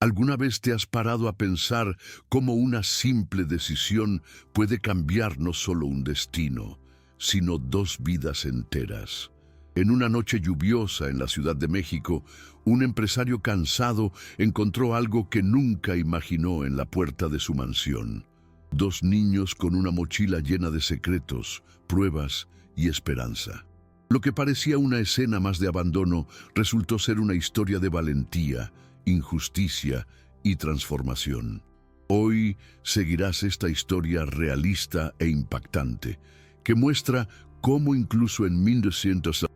¿Alguna vez te has parado a pensar cómo una simple decisión puede cambiar no solo un destino, sino dos vidas enteras? En una noche lluviosa en la Ciudad de México, un empresario cansado encontró algo que nunca imaginó en la puerta de su mansión. Dos niños con una mochila llena de secretos, pruebas y esperanza. Lo que parecía una escena más de abandono resultó ser una historia de valentía, injusticia y transformación. Hoy seguirás esta historia realista e impactante, que muestra cómo incluso en 1200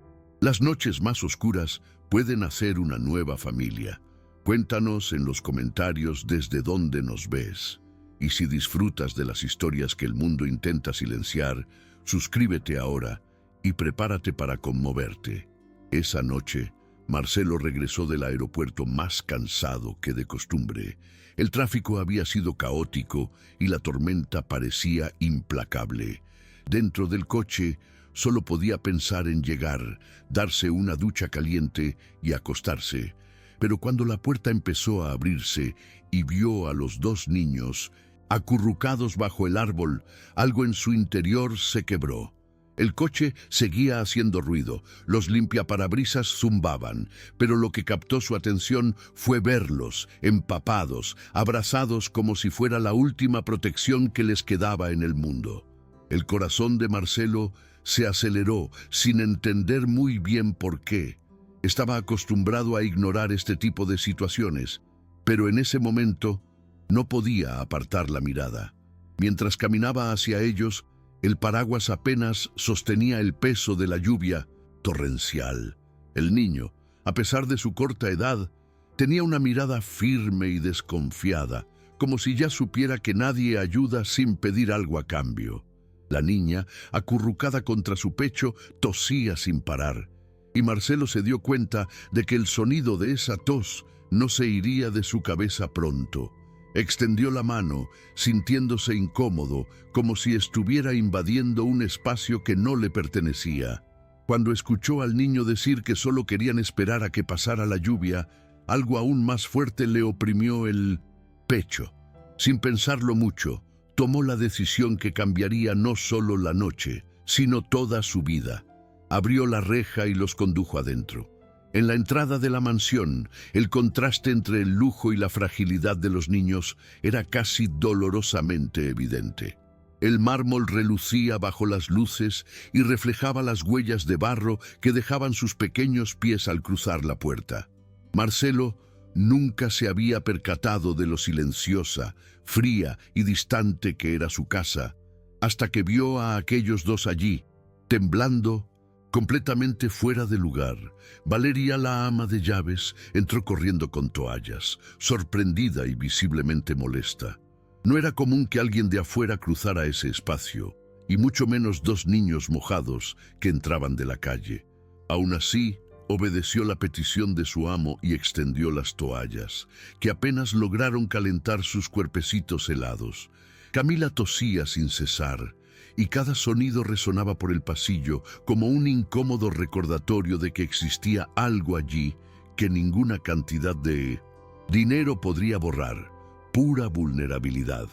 las noches más oscuras pueden hacer una nueva familia. Cuéntanos en los comentarios desde dónde nos ves. Y si disfrutas de las historias que el mundo intenta silenciar, suscríbete ahora y prepárate para conmoverte. Esa noche, Marcelo regresó del aeropuerto más cansado que de costumbre. El tráfico había sido caótico y la tormenta parecía implacable. Dentro del coche, solo podía pensar en llegar, darse una ducha caliente y acostarse. Pero cuando la puerta empezó a abrirse y vio a los dos niños acurrucados bajo el árbol, algo en su interior se quebró. El coche seguía haciendo ruido, los limpiaparabrisas zumbaban, pero lo que captó su atención fue verlos, empapados, abrazados como si fuera la última protección que les quedaba en el mundo. El corazón de Marcelo se aceleró sin entender muy bien por qué. Estaba acostumbrado a ignorar este tipo de situaciones, pero en ese momento no podía apartar la mirada. Mientras caminaba hacia ellos, el paraguas apenas sostenía el peso de la lluvia torrencial. El niño, a pesar de su corta edad, tenía una mirada firme y desconfiada, como si ya supiera que nadie ayuda sin pedir algo a cambio. La niña, acurrucada contra su pecho, tosía sin parar, y Marcelo se dio cuenta de que el sonido de esa tos no se iría de su cabeza pronto. Extendió la mano, sintiéndose incómodo, como si estuviera invadiendo un espacio que no le pertenecía. Cuando escuchó al niño decir que solo querían esperar a que pasara la lluvia, algo aún más fuerte le oprimió el pecho. Sin pensarlo mucho, tomó la decisión que cambiaría no solo la noche, sino toda su vida. Abrió la reja y los condujo adentro. En la entrada de la mansión, el contraste entre el lujo y la fragilidad de los niños era casi dolorosamente evidente. El mármol relucía bajo las luces y reflejaba las huellas de barro que dejaban sus pequeños pies al cruzar la puerta. Marcelo nunca se había percatado de lo silenciosa, fría y distante que era su casa, hasta que vio a aquellos dos allí, temblando, completamente fuera de lugar. Valeria, la ama de llaves, entró corriendo con toallas, sorprendida y visiblemente molesta. No era común que alguien de afuera cruzara ese espacio, y mucho menos dos niños mojados que entraban de la calle. Aún así, obedeció la petición de su amo y extendió las toallas, que apenas lograron calentar sus cuerpecitos helados. Camila tosía sin cesar, y cada sonido resonaba por el pasillo como un incómodo recordatorio de que existía algo allí que ninguna cantidad de dinero podría borrar. Pura vulnerabilidad.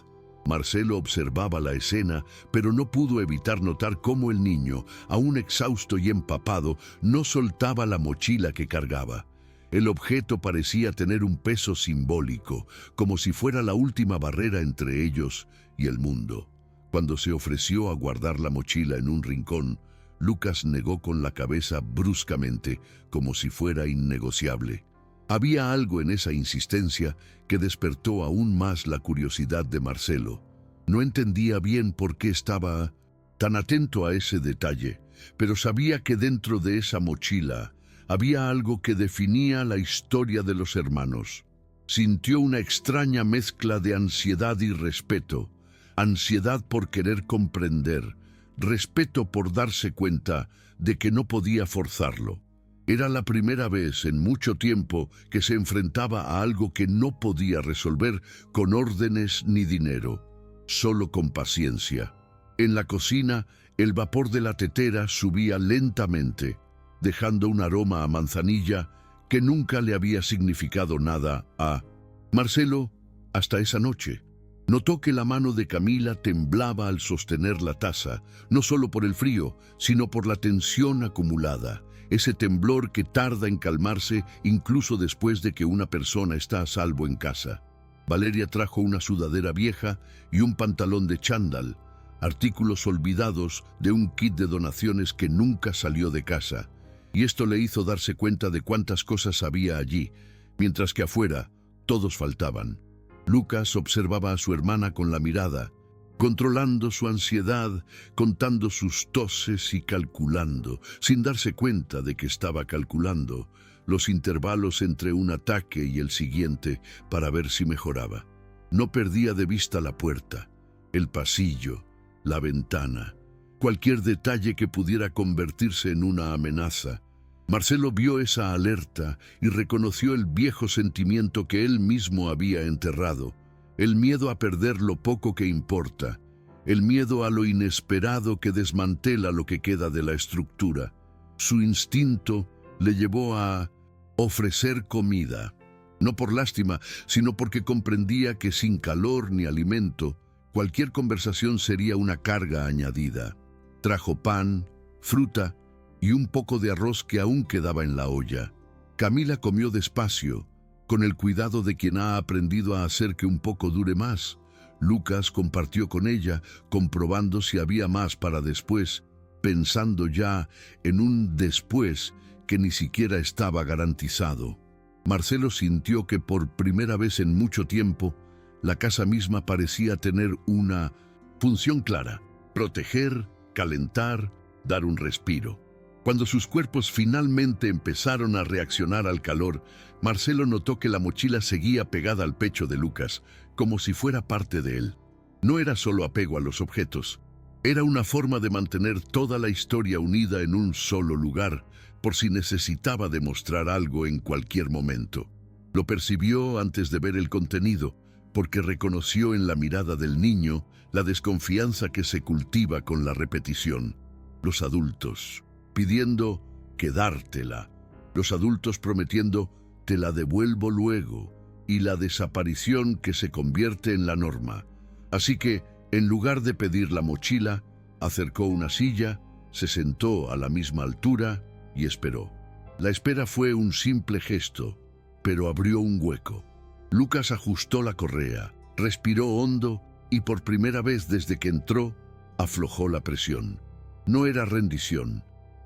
Marcelo observaba la escena, pero no pudo evitar notar cómo el niño, aún exhausto y empapado, no soltaba la mochila que cargaba. El objeto parecía tener un peso simbólico, como si fuera la última barrera entre ellos y el mundo. Cuando se ofreció a guardar la mochila en un rincón, Lucas negó con la cabeza bruscamente, como si fuera innegociable. Había algo en esa insistencia que despertó aún más la curiosidad de Marcelo. No entendía bien por qué estaba tan atento a ese detalle, pero sabía que dentro de esa mochila había algo que definía la historia de los hermanos. Sintió una extraña mezcla de ansiedad y respeto. Ansiedad por querer comprender, respeto por darse cuenta de que no podía forzarlo. Era la primera vez en mucho tiempo que se enfrentaba a algo que no podía resolver con órdenes ni dinero, solo con paciencia. En la cocina, el vapor de la tetera subía lentamente, dejando un aroma a manzanilla que nunca le había significado nada a Marcelo, hasta esa noche, notó que la mano de Camila temblaba al sostener la taza, no solo por el frío, sino por la tensión acumulada, ese temblor que tarda en calmarse incluso después de que una persona está a salvo en casa. Valeria trajo una sudadera vieja y un pantalón de chándal, artículos olvidados de un kit de donaciones que nunca salió de casa, y esto le hizo darse cuenta de cuántas cosas había allí, mientras que afuera todos faltaban. Lucas observaba a su hermana con la mirada, controlando su ansiedad, contando sus toses y calculando, sin darse cuenta de que estaba calculando, los intervalos entre un ataque y el siguiente para ver si mejoraba. No perdía de vista la puerta, el pasillo, la ventana, cualquier detalle que pudiera convertirse en una amenaza. Marcelo vio esa alerta y reconoció el viejo sentimiento que él mismo había enterrado, el miedo a perder lo poco que importa, el miedo a lo inesperado que desmantela lo que queda de la estructura. Su instinto le llevó a ofrecer comida, no por lástima, sino porque comprendía que sin calor ni alimento, cualquier conversación sería una carga añadida. Trajo pan, fruta y un poco de arroz que aún quedaba en la olla. Camila comió despacio, con el cuidado de quien ha aprendido a hacer que un poco dure más. Lucas compartió con ella, comprobando si había más para después, pensando ya en un después que ni siquiera estaba garantizado. Marcelo sintió que por primera vez en mucho tiempo, la casa misma parecía tener una función clara: proteger, calentar, dar un respiro. Cuando sus cuerpos finalmente empezaron a reaccionar al calor, Marcelo notó que la mochila seguía pegada al pecho de Lucas, como si fuera parte de él. No era solo apego a los objetos, era una forma de mantener toda la historia unida en un solo lugar, por si necesitaba demostrar algo en cualquier momento. Lo percibió antes de ver el contenido, porque reconoció en la mirada del niño la desconfianza que se cultiva con la repetición. Los adultos pidiendo quedártela, los adultos prometiendo te la devuelvo luego, y la desaparición que se convierte en la norma. Así que, en lugar de pedir la mochila, acercó una silla, se sentó a la misma altura y esperó. La espera fue un simple gesto, pero abrió un hueco. Lucas ajustó la correa, respiró hondo y por primera vez desde que entró, aflojó la presión. No era rendición,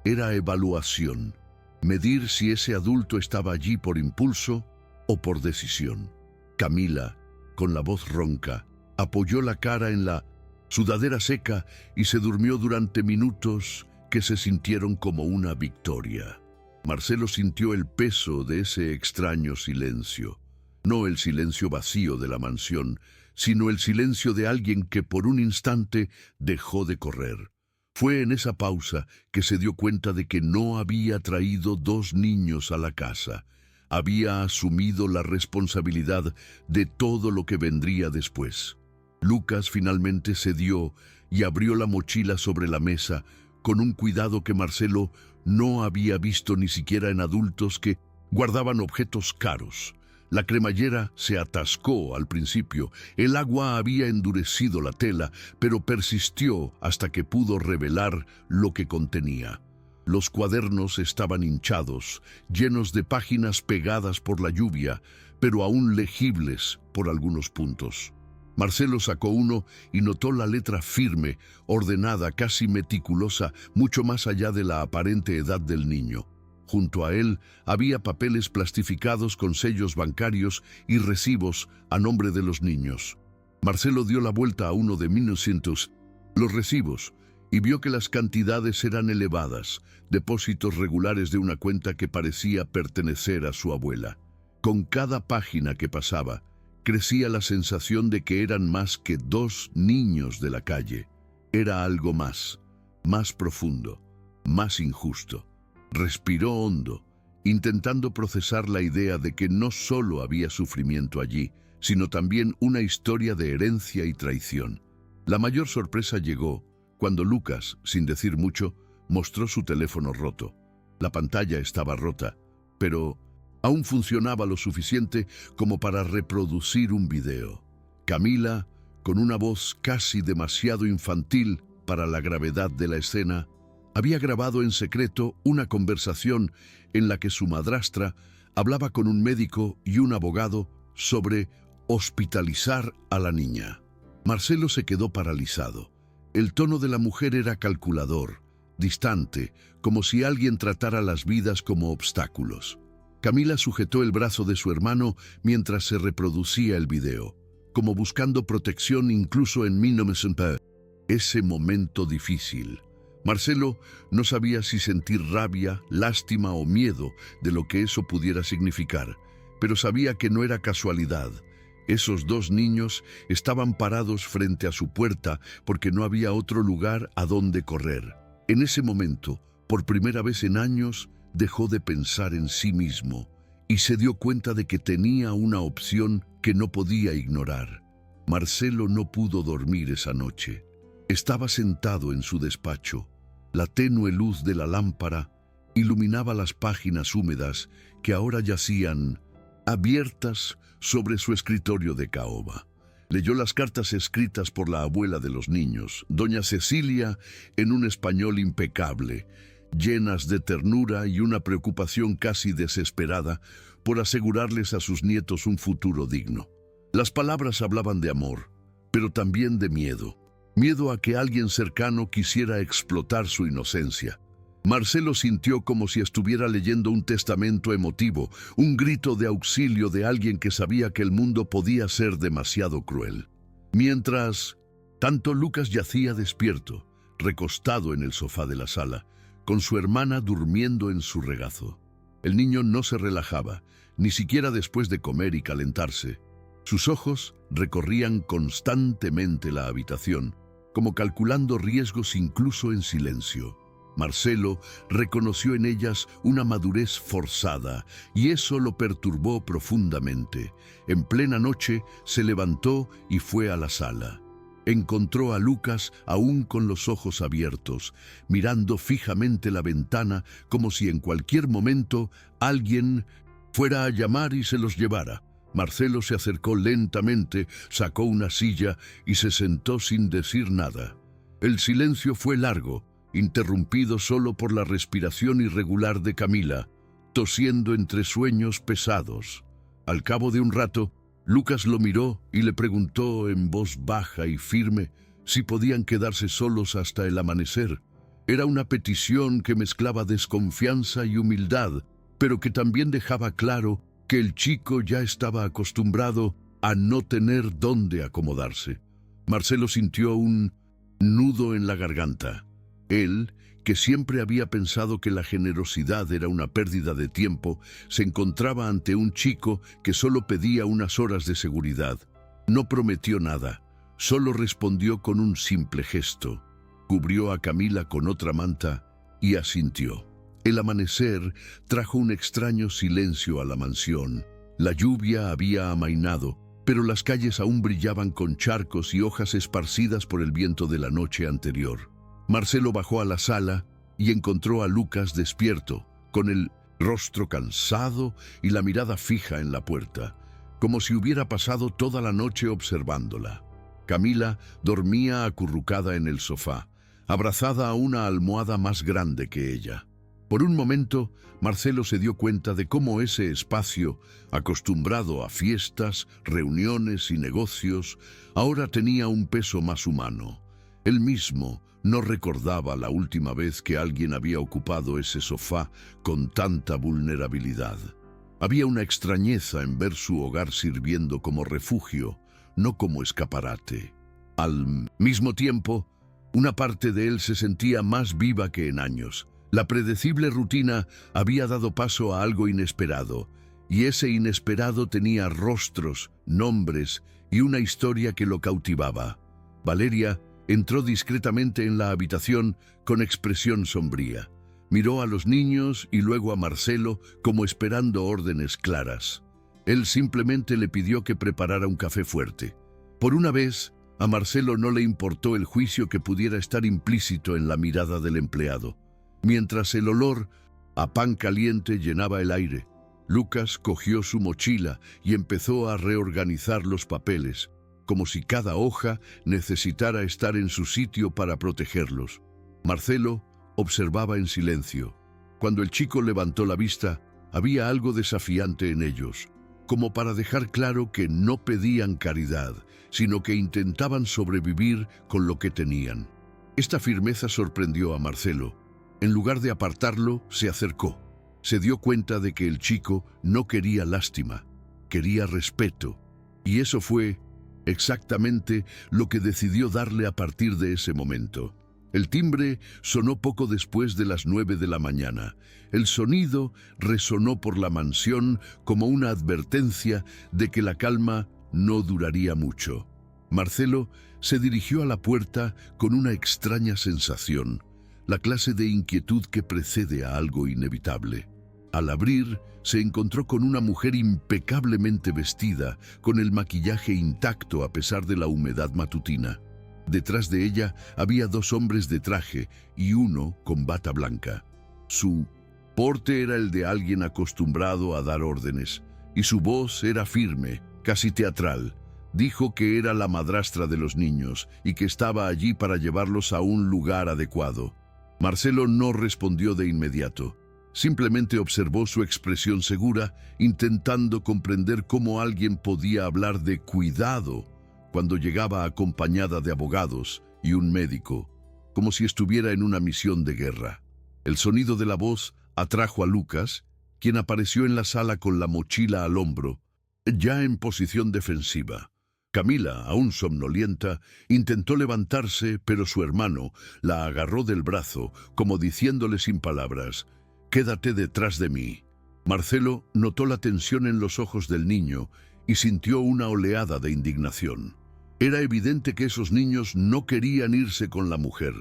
era evaluación, medir si ese adulto estaba allí por impulso o por decisión. Camila, con la voz ronca, apoyó la cara en la sudadera seca y se durmió durante minutos que se sintieron como una victoria. Marcelo sintió el peso de ese extraño silencio, no el silencio vacío de la mansión, sino el silencio de alguien que por un instante dejó de correr. Fue en esa pausa que se dio cuenta de que no había traído 2 niños a la casa. Había asumido la responsabilidad de todo lo que vendría después. Lucas finalmente cedió y abrió la mochila sobre la mesa con un cuidado que Marcelo no había visto ni siquiera en adultos que guardaban objetos caros. La cremallera se atascó al principio, el agua había endurecido la tela, pero persistió hasta que pudo revelar lo que contenía. Los cuadernos estaban hinchados, llenos de páginas pegadas por la lluvia, pero aún legibles por algunos puntos. Marcelo sacó uno y notó la letra firme, ordenada, casi meticulosa, mucho más allá de la aparente edad del niño. Junto a él había papeles plastificados con sellos bancarios y recibos a nombre de los niños. Marcelo dio la vuelta a uno de 1900, los recibos, y vio que las cantidades eran elevadas, depósitos regulares de una cuenta que parecía pertenecer a su abuela. Con cada página que pasaba, crecía la sensación de que eran más que 2 niños de la calle. Era algo más profundo, más injusto. Respiró hondo, intentando procesar la idea de que no solo había sufrimiento allí, sino también una historia de herencia y traición. La mayor sorpresa llegó cuando Lucas, sin decir mucho, mostró su teléfono roto. La pantalla estaba rota, pero Aún funcionaba lo suficiente como para reproducir un video. Camila, con una voz casi demasiado infantil para la gravedad de la escena, había grabado en secreto una conversación en la que su madrastra hablaba con un médico y un abogado sobre hospitalizar a la niña. Marcelo se quedó paralizado. El tono de la mujer era calculador, distante, como si alguien tratara las vidas como obstáculos. Camila sujetó el brazo de su hermano mientras se reproducía el video, como buscando protección incluso en 1990. Ese momento difícil. Marcelo no sabía si sentir rabia, lástima o miedo de lo que eso pudiera significar, pero sabía que no era casualidad. Esos dos niños estaban parados frente a su puerta porque no había otro lugar a donde correr. En ese momento, por primera vez en años, dejó de pensar en sí mismo y se dio cuenta de que tenía una opción que no podía ignorar. Marcelo no pudo dormir esa noche. Estaba sentado en su despacho. La tenue luz de la lámpara iluminaba las páginas húmedas que ahora yacían abiertas sobre su escritorio de caoba. Leyó las cartas escritas por la abuela de los niños, doña Cecilia, en un español impecable, llenas de ternura y una preocupación casi desesperada por asegurarles a sus nietos un futuro digno. Las palabras hablaban de amor, pero también de miedo. Miedo a que alguien cercano quisiera explotar su inocencia. Marcelo sintió como si estuviera leyendo un testamento emotivo, un grito de auxilio de alguien que sabía que el mundo podía ser demasiado cruel. Mientras tanto, Lucas yacía despierto, recostado en el sofá de la sala, con su hermana durmiendo en su regazo. El niño no se relajaba, ni siquiera después de comer y calentarse. Sus ojos recorrían constantemente la habitación, como calculando riesgos incluso en silencio. Marcelo reconoció en ellas una madurez forzada, y eso lo perturbó profundamente. En plena noche se levantó y fue a la sala. Encontró a Lucas aún con los ojos abiertos, mirando fijamente la ventana como si en cualquier momento alguien fuera a llamar y se los llevara. Marcelo se acercó lentamente, sacó una silla y se sentó sin decir nada. El silencio fue largo, interrumpido solo por la respiración irregular de Camila, tosiendo entre sueños pesados. Al cabo de un rato, Lucas lo miró y le preguntó en voz baja y firme si podían quedarse solos hasta el amanecer. Era una petición que mezclaba desconfianza y humildad, pero que también dejaba claro que el chico ya estaba acostumbrado a no tener dónde acomodarse. Marcelo sintió un nudo en la garganta. Él, que siempre había pensado que la generosidad era una pérdida de tiempo, se encontraba ante un chico que solo pedía unas horas de seguridad. No prometió nada, solo respondió con un simple gesto. Cubrió a Camila con otra manta y asintió. El amanecer trajo un extraño silencio a la mansión. La lluvia había amainado, pero las calles aún brillaban con charcos y hojas esparcidas por el viento de la noche anterior. Marcelo bajó a la sala y encontró a Lucas despierto, con el rostro cansado y la mirada fija en la puerta, como si hubiera pasado toda la noche observándola. Camila dormía acurrucada en el sofá, abrazada a una almohada más grande que ella. Por un momento, Marcelo se dio cuenta de cómo ese espacio, acostumbrado a fiestas, reuniones y negocios, ahora tenía un peso más humano. Él mismo no recordaba la última vez que alguien había ocupado ese sofá con tanta vulnerabilidad. Había una extrañeza en ver su hogar sirviendo como refugio, no como escaparate. Al mismo tiempo, una parte de él se sentía más viva que en años. La predecible rutina había dado paso a algo inesperado, y ese inesperado tenía rostros, nombres y una historia que lo cautivaba. Valeria entró discretamente en la habitación con expresión sombría. Miró a los niños y luego a Marcelo como esperando órdenes claras. Él simplemente le pidió que preparara un café fuerte. Por una vez, a Marcelo no le importó el juicio que pudiera estar implícito en la mirada del empleado. Mientras el olor a pan caliente llenaba el aire, Lucas cogió su mochila y empezó a reorganizar los papeles, como si cada hoja necesitara estar en su sitio para protegerlos. Marcelo observaba en silencio. Cuando el chico levantó la vista, había algo desafiante en ellos, como para dejar claro que no pedían caridad, sino que intentaban sobrevivir con lo que tenían. Esta firmeza sorprendió a Marcelo. En lugar de apartarlo, se acercó. Se dio cuenta de que el chico no quería lástima, quería respeto. Y eso fue exactamente lo que decidió darle a partir de ese momento. El timbre sonó poco después de las 9 de la mañana. El sonido resonó por la mansión como una advertencia de que la calma no duraría mucho. Marcelo se dirigió a la puerta con una extraña sensación, la clase de inquietud que precede a algo inevitable. Al abrir, se encontró con una mujer impecablemente vestida, con el maquillaje intacto a pesar de la humedad matutina. Detrás de ella había 2 hombres de traje y uno con bata blanca. Su porte era el de alguien acostumbrado a dar órdenes, y su voz era firme, casi teatral. Dijo que era la madrastra de los niños y que estaba allí para llevarlos a un lugar adecuado. Marcelo no respondió de inmediato. Simplemente observó su expresión segura, intentando comprender cómo alguien podía hablar de cuidado cuando llegaba acompañada de abogados y un médico, como si estuviera en una misión de guerra. El sonido de la voz atrajo a Lucas, quien apareció en la sala con la mochila al hombro, ya en posición defensiva. Camila, aún somnolienta, intentó levantarse, pero su hermano la agarró del brazo, como diciéndole sin palabras: «Quédate detrás de mí». Marcelo notó la tensión en los ojos del niño y sintió una oleada de indignación. Era evidente que esos niños no querían irse con la mujer.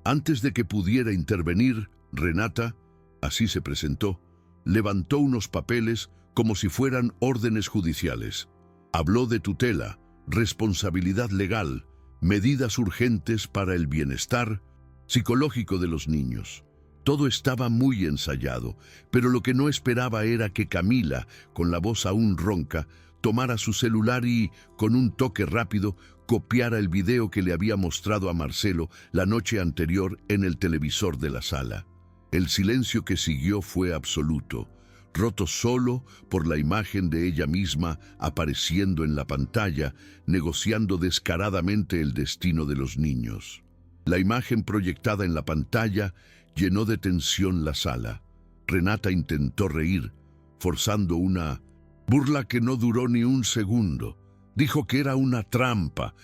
Antes de que pudiera intervenir, Renata, así se presentó, levantó unos papeles como si fueran órdenes judiciales. Habló de tutela, responsabilidad legal, medidas urgentes para el bienestar psicológico de los niños. Todo estaba muy ensayado, pero lo que no esperaba era que Camila, con la voz aún ronca, tomara su celular y, con un toque rápido, copiara el video que le había mostrado a Marcelo la noche anterior en el televisor de la sala. El silencio que siguió fue absoluto, roto solo por la imagen de ella misma apareciendo en la pantalla, negociando descaradamente el destino de los niños. La imagen proyectada en la pantalla llenó de tensión la sala. Renata intentó reír, forzando una burla que no duró ni un segundo. Dijo que era una trampa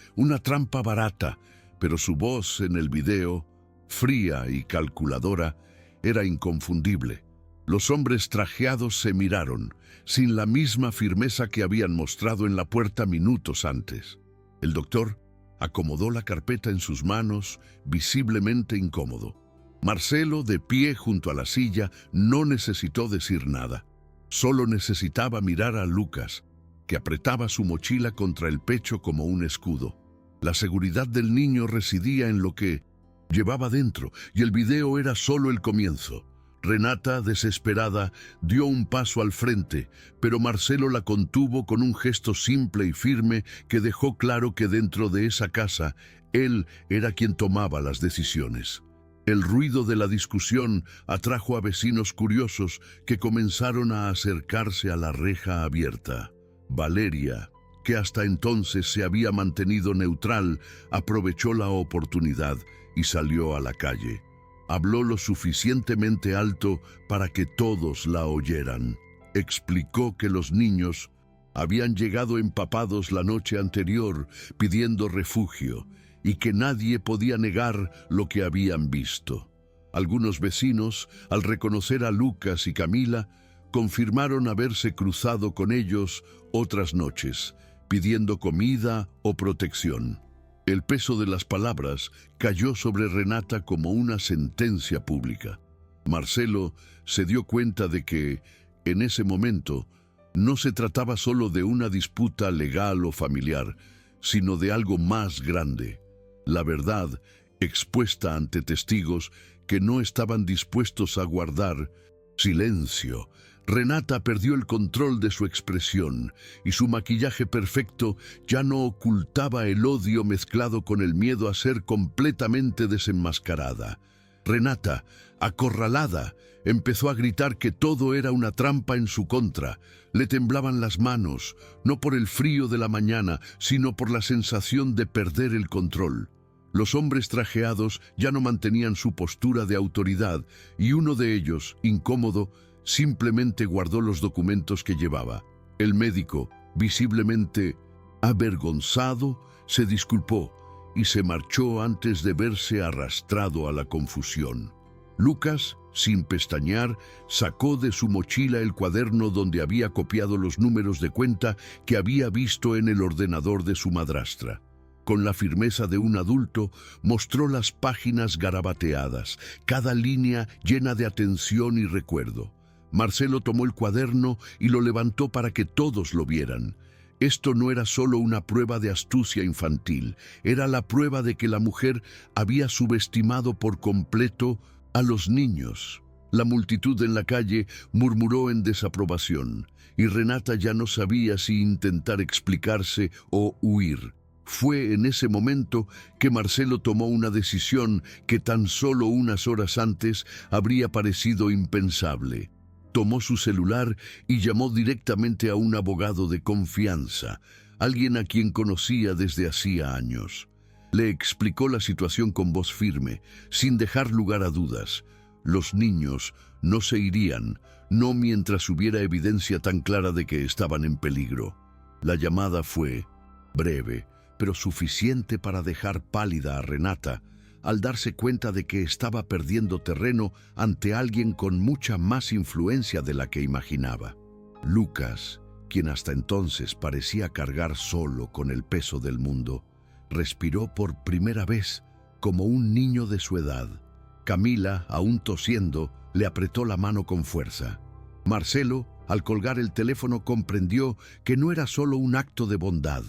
barata, pero su voz en el video, fría y calculadora, era inconfundible. Los hombres trajeados se miraron, sin la misma firmeza que habían mostrado en la puerta minutos antes. El doctor acomodó la carpeta en sus manos, visiblemente incómodo. Marcelo, de pie junto a la silla, no necesitó decir nada. Solo necesitaba mirar a Lucas, que apretaba su mochila contra el pecho como un escudo. La seguridad del niño residía en lo que llevaba dentro, y el video era solo el comienzo. Renata, desesperada, dio un paso al frente, pero Marcelo la contuvo con un gesto simple y firme que dejó claro que dentro de esa casa, él era quien tomaba las decisiones. El ruido de la discusión atrajo a vecinos curiosos que comenzaron a acercarse a la reja abierta. Valeria, que hasta entonces se había mantenido neutral, aprovechó la oportunidad y salió a la calle. Habló lo suficientemente alto para que todos la oyeran. Explicó que los niños habían llegado empapados la noche anterior pidiendo refugio y que nadie podía negar lo que habían visto. Algunos vecinos, al reconocer a Lucas y Camila, confirmaron haberse cruzado con ellos otras noches, pidiendo comida o protección. El peso de las palabras cayó sobre Renata como una sentencia pública. Marcelo se dio cuenta de que, en ese momento, no se trataba solo de una disputa legal o familiar, sino de algo más grande. La verdad, expuesta ante testigos que no estaban dispuestos a guardar silencio, Renata perdió el control de su expresión y su maquillaje perfecto ya no ocultaba el odio mezclado con el miedo a ser completamente desenmascarada. Renata, acorralada, empezó a gritar que todo era una trampa en su contra. Le temblaban las manos, no por el frío de la mañana, sino por la sensación de perder el control. Los hombres trajeados ya no mantenían su postura de autoridad y uno de ellos, incómodo, simplemente guardó los documentos que llevaba. El médico, visiblemente avergonzado, se disculpó y se marchó antes de verse arrastrado a la confusión. Lucas, sin pestañear, sacó de su mochila el cuaderno donde había copiado los números de cuenta que había visto en el ordenador de su madrastra. Con la firmeza de un adulto, mostró las páginas garabateadas, cada línea llena de atención y recuerdo. Marcelo tomó el cuaderno y lo levantó para que todos lo vieran. Esto no era solo una prueba de astucia infantil, era la prueba de que la mujer había subestimado por completo a los niños. La multitud en la calle murmuró en desaprobación, y Renata ya no sabía si intentar explicarse o huir. Fue en ese momento que Marcelo tomó una decisión que tan solo unas horas antes habría parecido impensable. Tomó su celular y llamó directamente a un abogado de confianza, alguien a quien conocía desde hacía años. Le explicó la situación con voz firme, sin dejar lugar a dudas. Los niños no se irían, no mientras hubiera evidencia tan clara de que estaban en peligro. La llamada fue breve, pero suficiente para dejar pálida a Renata, al darse cuenta de que estaba perdiendo terreno ante alguien con mucha más influencia de la que imaginaba. Lucas, quien hasta entonces parecía cargar solo con el peso del mundo, respiró por primera vez como un niño de su edad. Camila, aún tosiendo, le apretó la mano con fuerza. Marcelo, al colgar el teléfono, comprendió que no era solo un acto de bondad.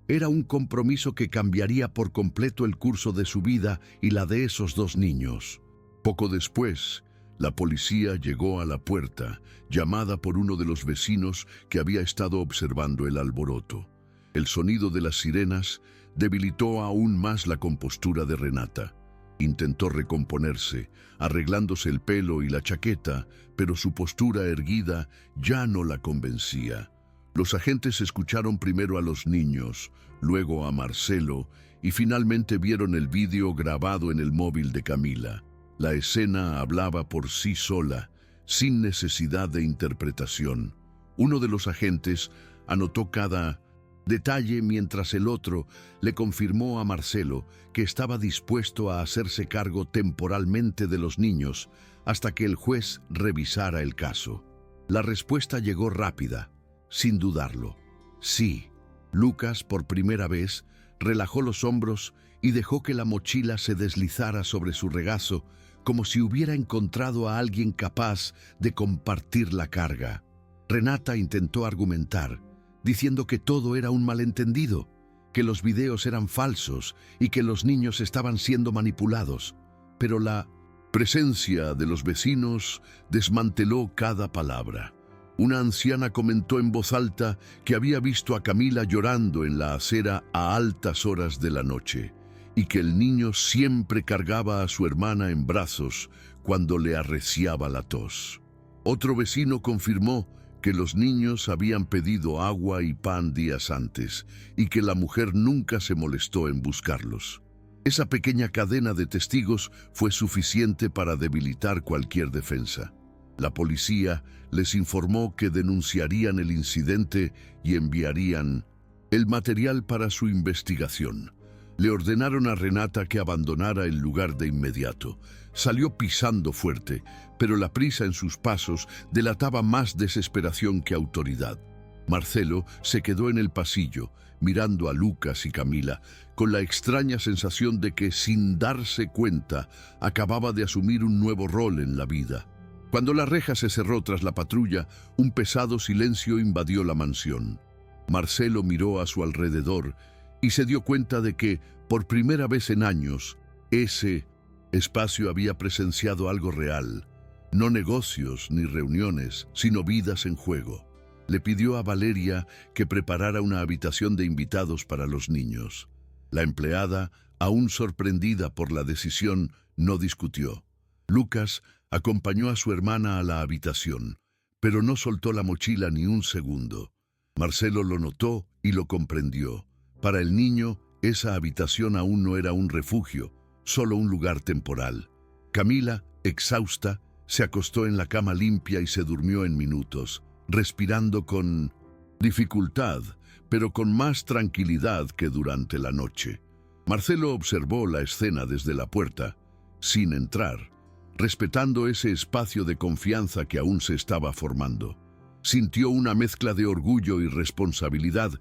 Era un compromiso que cambiaría por completo el curso de su vida y la de esos dos niños. Poco después, la policía llegó a la puerta, llamada por uno de los vecinos que había estado observando el alboroto. El sonido de las sirenas debilitó aún más la compostura de Renata. Intentó recomponerse, arreglándose el pelo y la chaqueta, pero su postura erguida ya no la convencía. Los agentes escucharon primero a los niños, luego a Marcelo y finalmente vieron el vídeo grabado en el móvil de Camila. La escena hablaba por sí sola, sin necesidad de interpretación. Uno de los agentes anotó cada detalle mientras el otro le confirmó a Marcelo que estaba dispuesto a hacerse cargo temporalmente de los niños hasta que el juez revisara el caso. La respuesta llegó rápida. Sin dudarlo. Sí. Lucas, por primera vez, relajó los hombros y dejó que la mochila se deslizara sobre su regazo, como si hubiera encontrado a alguien capaz de compartir la carga. Renata intentó argumentar, diciendo que todo era un malentendido, que los videos eran falsos y que los niños estaban siendo manipulados. Pero la presencia de los vecinos desmanteló cada palabra. Una anciana comentó en voz alta que había visto a Camila llorando en la acera a altas horas de la noche y que el niño siempre cargaba a su hermana en brazos cuando le arreciaba la tos. Otro vecino confirmó que los niños habían pedido agua y pan días antes y que la mujer nunca se molestó en buscarlos. Esa pequeña cadena de testigos fue suficiente para debilitar cualquier defensa. La policía les informó que denunciarían el incidente y enviarían el material para su investigación. Le ordenaron a Renata que abandonara el lugar de inmediato. Salió pisando fuerte, pero la prisa en sus pasos delataba más desesperación que autoridad. Marcelo se quedó en el pasillo, mirando a Lucas y Camila, con la extraña sensación de que, sin darse cuenta, acababa de asumir un nuevo rol en la vida. Cuando la reja se cerró tras la patrulla, un pesado silencio invadió la mansión. Marcelo miró a su alrededor y se dio cuenta de que, por primera vez en años, ese espacio había presenciado algo real. No negocios ni reuniones, sino vidas en juego. Le pidió a Valeria que preparara una habitación de invitados para los niños. La empleada, aún sorprendida por la decisión, no discutió. Lucas acompañó a su hermana a la habitación, pero no soltó la mochila ni un segundo. Marcelo lo notó y lo comprendió. Para el niño, esa habitación aún no era un refugio, solo un lugar temporal. Camila, exhausta, se acostó en la cama limpia y se durmió en minutos, respirando con dificultad, pero con más tranquilidad que durante la noche. Marcelo observó la escena desde la puerta, sin entrar, respetando ese espacio de confianza que aún se estaba formando. Sintió una mezcla de orgullo y responsabilidad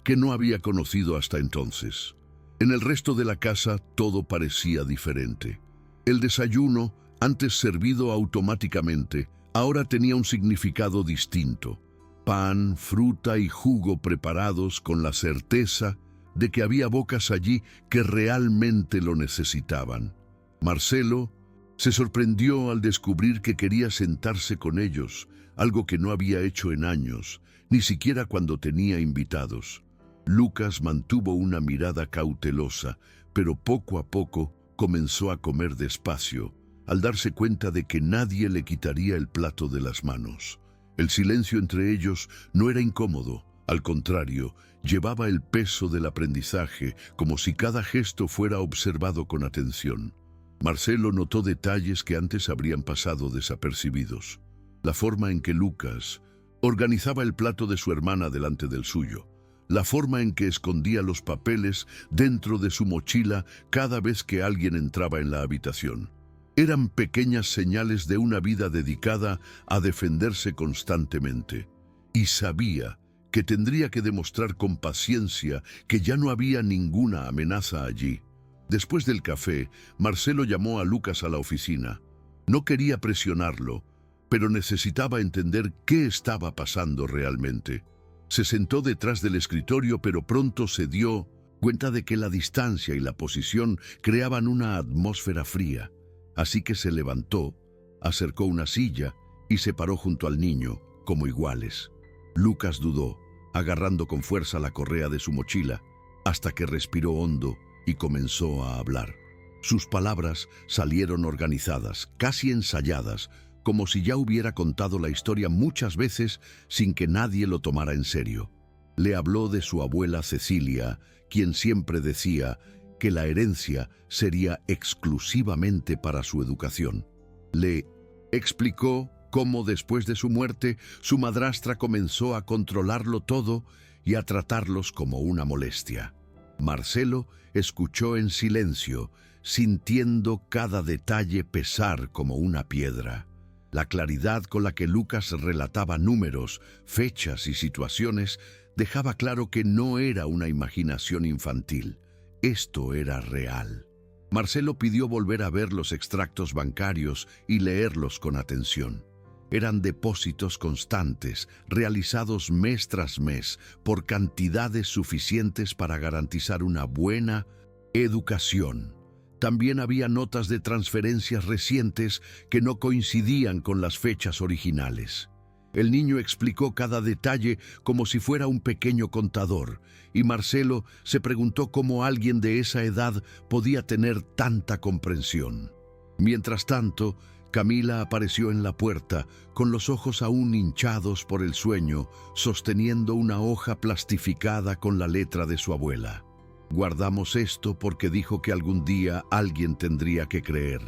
que no había conocido hasta entonces. En el resto de la casa todo parecía diferente. El desayuno, antes servido automáticamente, ahora tenía un significado distinto. Pan, fruta y jugo preparados con la certeza de que había bocas allí que realmente lo necesitaban. Marcelo se sorprendió al descubrir que quería sentarse con ellos, algo que no había hecho en años, ni siquiera cuando tenía invitados. Lucas mantuvo una mirada cautelosa, pero poco a poco comenzó a comer despacio, al darse cuenta de que nadie le quitaría el plato de las manos. El silencio entre ellos no era incómodo, al contrario, llevaba el peso del aprendizaje, como si cada gesto fuera observado con atención. Marcelo notó detalles que antes habrían pasado desapercibidos. La forma en que Lucas organizaba el plato de su hermana delante del suyo, la forma en que escondía los papeles dentro de su mochila cada vez que alguien entraba en la habitación. Eran pequeñas señales de una vida dedicada a defenderse constantemente. Y sabía que tendría que demostrar con paciencia que ya no había ninguna amenaza allí. Después del café, Marcelo llamó a Lucas a la oficina. No quería presionarlo, pero necesitaba entender qué estaba pasando realmente. Se sentó detrás del escritorio, pero pronto se dio cuenta de que la distancia y la posición creaban una atmósfera fría. Así que se levantó, acercó una silla y se paró junto al niño, como iguales. Lucas dudó, agarrando con fuerza la correa de su mochila, hasta que respiró hondo y comenzó a hablar. Sus palabras salieron organizadas, casi ensayadas, como si ya hubiera contado la historia muchas veces sin que nadie lo tomara en serio. Le habló de su abuela Cecilia, quien siempre decía que la herencia sería exclusivamente para su educación. Le explicó cómo después de su muerte su madrastra comenzó a controlarlo todo y a tratarlos como una molestia. Marcelo escuchó en silencio, sintiendo cada detalle pesar como una piedra. La claridad con la que Lucas relataba números, fechas y situaciones dejaba claro que no era una imaginación infantil. Esto era real. Marcelo pidió volver a ver los extractos bancarios y leerlos con atención. Eran depósitos constantes, realizados mes tras mes, por cantidades suficientes para garantizar una buena educación. También había notas de transferencias recientes que no coincidían con las fechas originales. El niño explicó cada detalle como si fuera un pequeño contador, y Marcelo se preguntó cómo alguien de esa edad podía tener tanta comprensión. Mientras tanto, Camila apareció en la puerta, con los ojos aún hinchados por el sueño, sosteniendo una hoja plastificada con la letra de su abuela. «Guardamos esto porque dijo que algún día alguien tendría que creer»,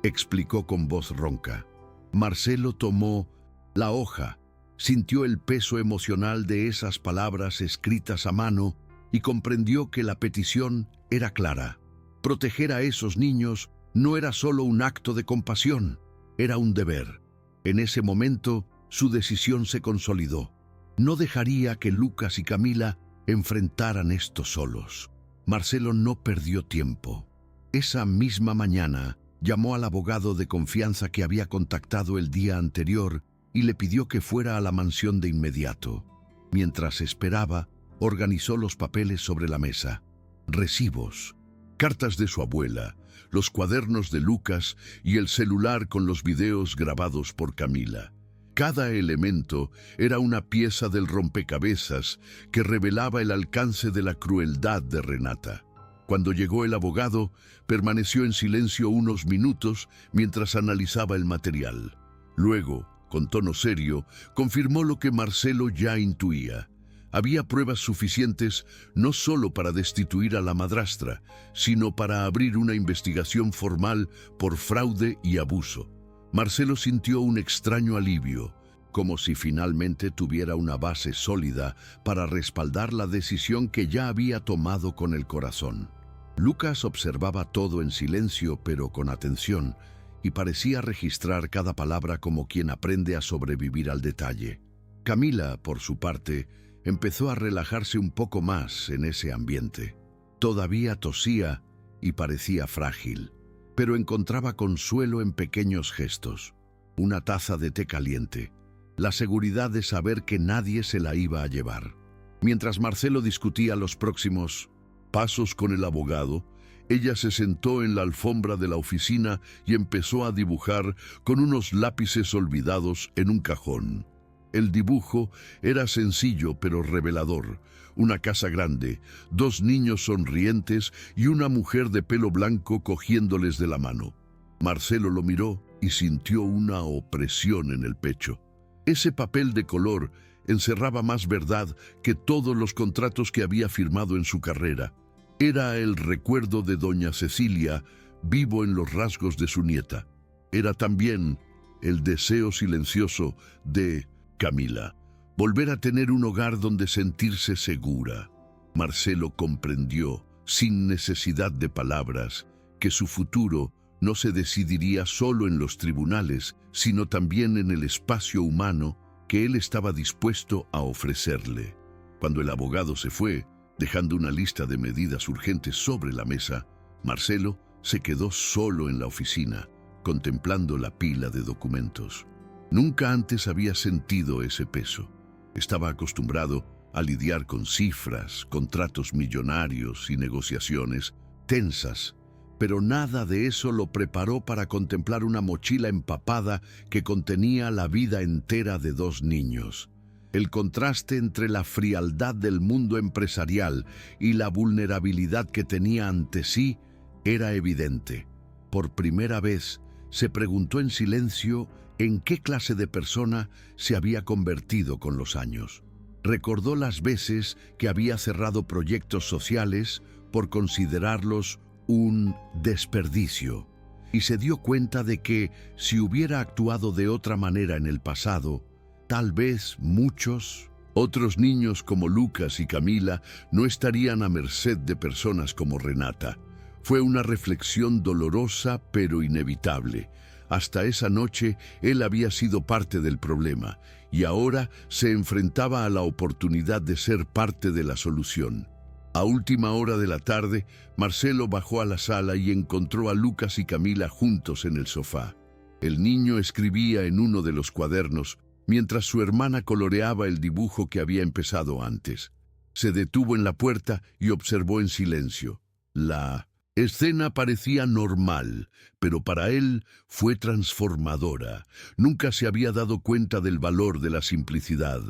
explicó con voz ronca. Marcelo tomó la hoja, sintió el peso emocional de esas palabras escritas a mano y comprendió que la petición era clara. Proteger a esos niños no era solo un acto de compasión, era un deber. En ese momento, su decisión se consolidó. No dejaría que Lucas y Camila enfrentaran esto solos. Marcelo no perdió tiempo. Esa misma mañana, llamó al abogado de confianza que había contactado el día anterior y le pidió que fuera a la mansión de inmediato. Mientras esperaba, organizó los papeles sobre la mesa. Recibos, cartas de su abuela, los cuadernos de Lucas y el celular con los videos grabados por Camila. Cada elemento era una pieza del rompecabezas que revelaba el alcance de la crueldad de Renata. Cuando llegó el abogado, permaneció en silencio unos minutos mientras analizaba el material. Luego, con tono serio, confirmó lo que Marcelo ya intuía. Había pruebas suficientes no solo para destituir a la madrastra, sino para abrir una investigación formal por fraude y abuso. Marcelo sintió un extraño alivio, como si finalmente tuviera una base sólida para respaldar la decisión que ya había tomado con el corazón. Lucas observaba todo en silencio pero con atención y parecía registrar cada palabra como quien aprende a sobrevivir al detalle. Camila, por su parte, empezó a relajarse un poco más en ese ambiente. Todavía tosía y parecía frágil, pero encontraba consuelo en pequeños gestos. Una taza de té caliente, la seguridad de saber que nadie se la iba a llevar. Mientras Marcelo discutía los próximos pasos con el abogado, ella se sentó en la alfombra de la oficina y empezó a dibujar con unos lápices olvidados en un cajón. El dibujo era sencillo pero revelador. Una casa grande, 2 niños sonrientes y una mujer de pelo blanco cogiéndoles de la mano. Marcelo lo miró y sintió una opresión en el pecho. Ese papel de color encerraba más verdad que todos los contratos que había firmado en su carrera. Era el recuerdo de doña Cecilia, vivo en los rasgos de su nieta. Era también el deseo silencioso de Camila, volver a tener un hogar donde sentirse segura. Marcelo comprendió, sin necesidad de palabras, que su futuro no se decidiría solo en los tribunales, sino también en el espacio humano que él estaba dispuesto a ofrecerle. Cuando el abogado se fue, dejando una lista de medidas urgentes sobre la mesa, Marcelo se quedó solo en la oficina, contemplando la pila de documentos. Nunca antes había sentido ese peso. Estaba acostumbrado a lidiar con cifras, contratos millonarios y negociaciones tensas, pero nada de eso lo preparó para contemplar una mochila empapada que contenía la vida entera de 2 niños. El contraste entre la frialdad del mundo empresarial y la vulnerabilidad que tenía ante sí era evidente. Por primera vez se preguntó en silencio en qué clase de persona se había convertido con los años. Recordó las veces que había cerrado proyectos sociales por considerarlos un desperdicio, y se dio cuenta de que, si hubiera actuado de otra manera en el pasado, tal vez muchos otros niños como Lucas y Camila no estarían a merced de personas como Renata. Fue una reflexión dolorosa pero inevitable. Hasta esa noche él había sido parte del problema y ahora se enfrentaba a la oportunidad de ser parte de la solución. A última hora de la tarde, Marcelo bajó a la sala y encontró a Lucas y Camila juntos en el sofá. El niño escribía en uno de los cuadernos, mientras su hermana coloreaba el dibujo que había empezado antes. Se detuvo en la puerta y observó en silencio. La escena parecía normal, pero para él fue transformadora. Nunca se había dado cuenta del valor de la simplicidad.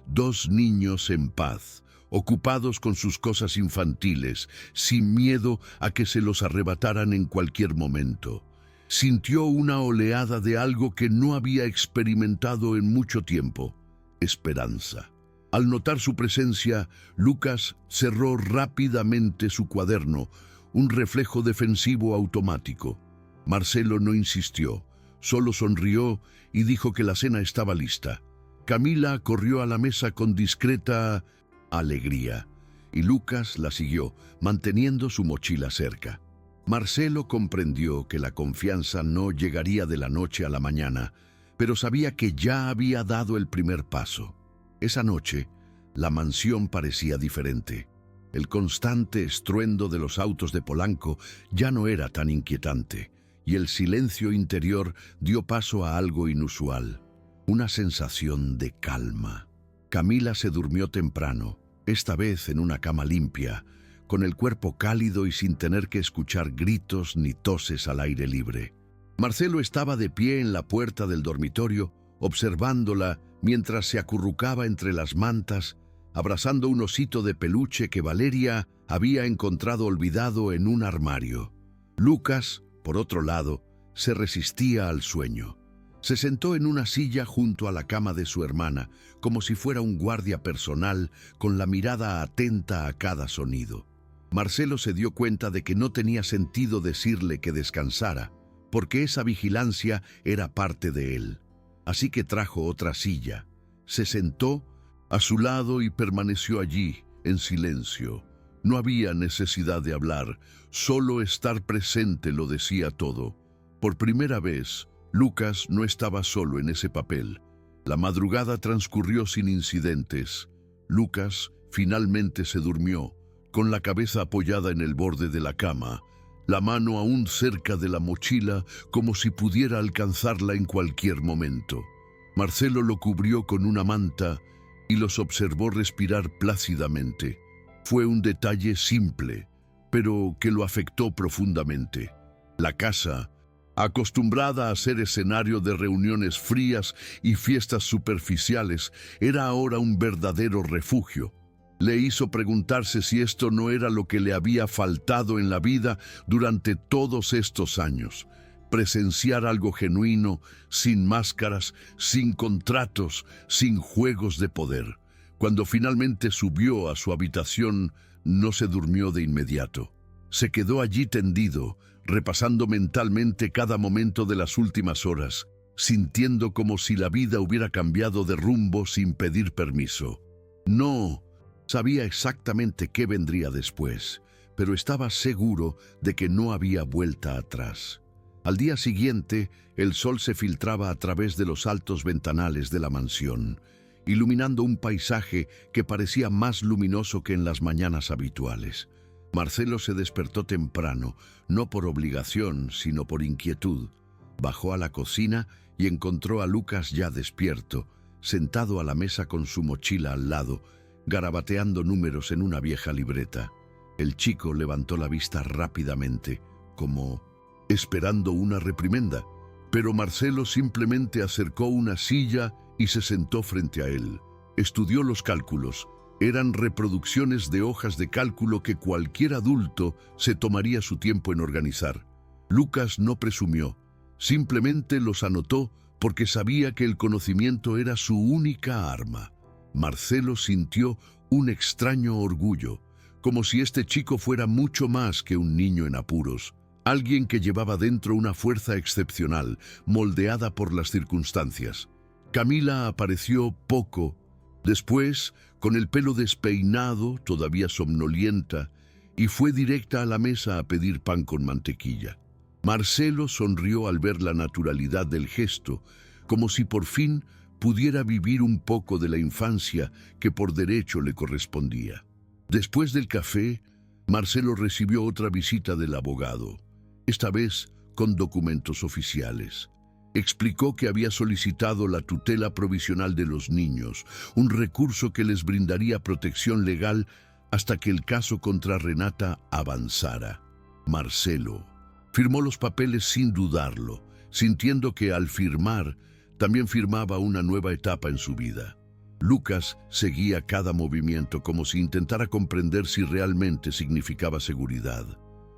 2 niños en paz, ocupados con sus cosas infantiles, sin miedo a que se los arrebataran en cualquier momento. Sintió una oleada de algo que no había experimentado en mucho tiempo: esperanza. Al notar su presencia, Lucas cerró rápidamente su cuaderno, un reflejo defensivo automático. Marcelo no insistió, solo sonrió y dijo que la cena estaba lista. Camila corrió a la mesa con discreta alegría, y Lucas la siguió, manteniendo su mochila cerca. Marcelo comprendió que la confianza no llegaría de la noche a la mañana, pero sabía que ya había dado el primer paso. Esa noche, la mansión parecía diferente. El constante estruendo de los autos de Polanco ya no era tan inquietante, y el silencio interior dio paso a algo inusual, una sensación de calma. Camila se durmió temprano, esta vez en una cama limpia, con el cuerpo cálido y sin tener que escuchar gritos ni toses al aire libre. Marcelo estaba de pie en la puerta del dormitorio, observándola mientras se acurrucaba entre las mantas, abrazando un osito de peluche que Valeria había encontrado olvidado en un armario. Lucas, por otro lado, se resistía al sueño. Se sentó en una silla junto a la cama de su hermana, como si fuera un guardia personal, con la mirada atenta a cada sonido. Marcelo se dio cuenta de que no tenía sentido decirle que descansara, porque esa vigilancia era parte de él. Así que trajo otra silla, se sentó a su lado y permaneció allí, en silencio. No había necesidad de hablar, solo estar presente lo decía todo. Por primera vez, Lucas no estaba solo en ese papel. La madrugada transcurrió sin incidentes. Lucas finalmente se durmió, con la cabeza apoyada en el borde de la cama, la mano aún cerca de la mochila, como si pudiera alcanzarla en cualquier momento. Marcelo lo cubrió con una manta y los observó respirar plácidamente. Fue un detalle simple, pero que lo afectó profundamente. La casa, acostumbrada a ser escenario de reuniones frías y fiestas superficiales, era ahora un verdadero refugio. Le hizo preguntarse si esto no era lo que le había faltado en la vida durante todos estos años. Presenciar algo genuino, sin máscaras, sin contratos, sin juegos de poder. Cuando finalmente subió a su habitación, no se durmió de inmediato. Se quedó allí tendido, repasando mentalmente cada momento de las últimas horas, sintiendo como si la vida hubiera cambiado de rumbo sin pedir permiso. No sabía exactamente qué vendría después, pero estaba seguro de que no había vuelta atrás. Al día siguiente, el sol se filtraba a través de los altos ventanales de la mansión, iluminando un paisaje que parecía más luminoso que en las mañanas habituales. Marcelo se despertó temprano, no por obligación, sino por inquietud. Bajó a la cocina y encontró a Lucas ya despierto, sentado a la mesa con su mochila al lado, garabateando números en una vieja libreta. El chico levantó la vista rápidamente, como esperando una reprimenda, pero Marcelo simplemente acercó una silla y se sentó frente a él. Estudió los cálculos. Eran reproducciones de hojas de cálculo que cualquier adulto se tomaría su tiempo en organizar. Lucas no presumió, simplemente los anotó porque sabía que el conocimiento era su única arma. Marcelo sintió un extraño orgullo, como si este chico fuera mucho más que un niño en apuros, alguien que llevaba dentro una fuerza excepcional, moldeada por las circunstancias. Camila apareció poco después, con el pelo despeinado, todavía somnolienta, y fue directa a la mesa a pedir pan con mantequilla. Marcelo sonrió al ver la naturalidad del gesto, como si por fin pudiera vivir un poco de la infancia que por derecho le correspondía. Después del café, Marcelo recibió otra visita del abogado, esta vez con documentos oficiales. Explicó que había solicitado la tutela provisional de los niños, un recurso que les brindaría protección legal hasta que el caso contra Renata avanzara. Marcelo firmó los papeles sin dudarlo, sintiendo que al firmar también firmaba una nueva etapa en su vida. Lucas seguía cada movimiento como si intentara comprender si realmente significaba seguridad.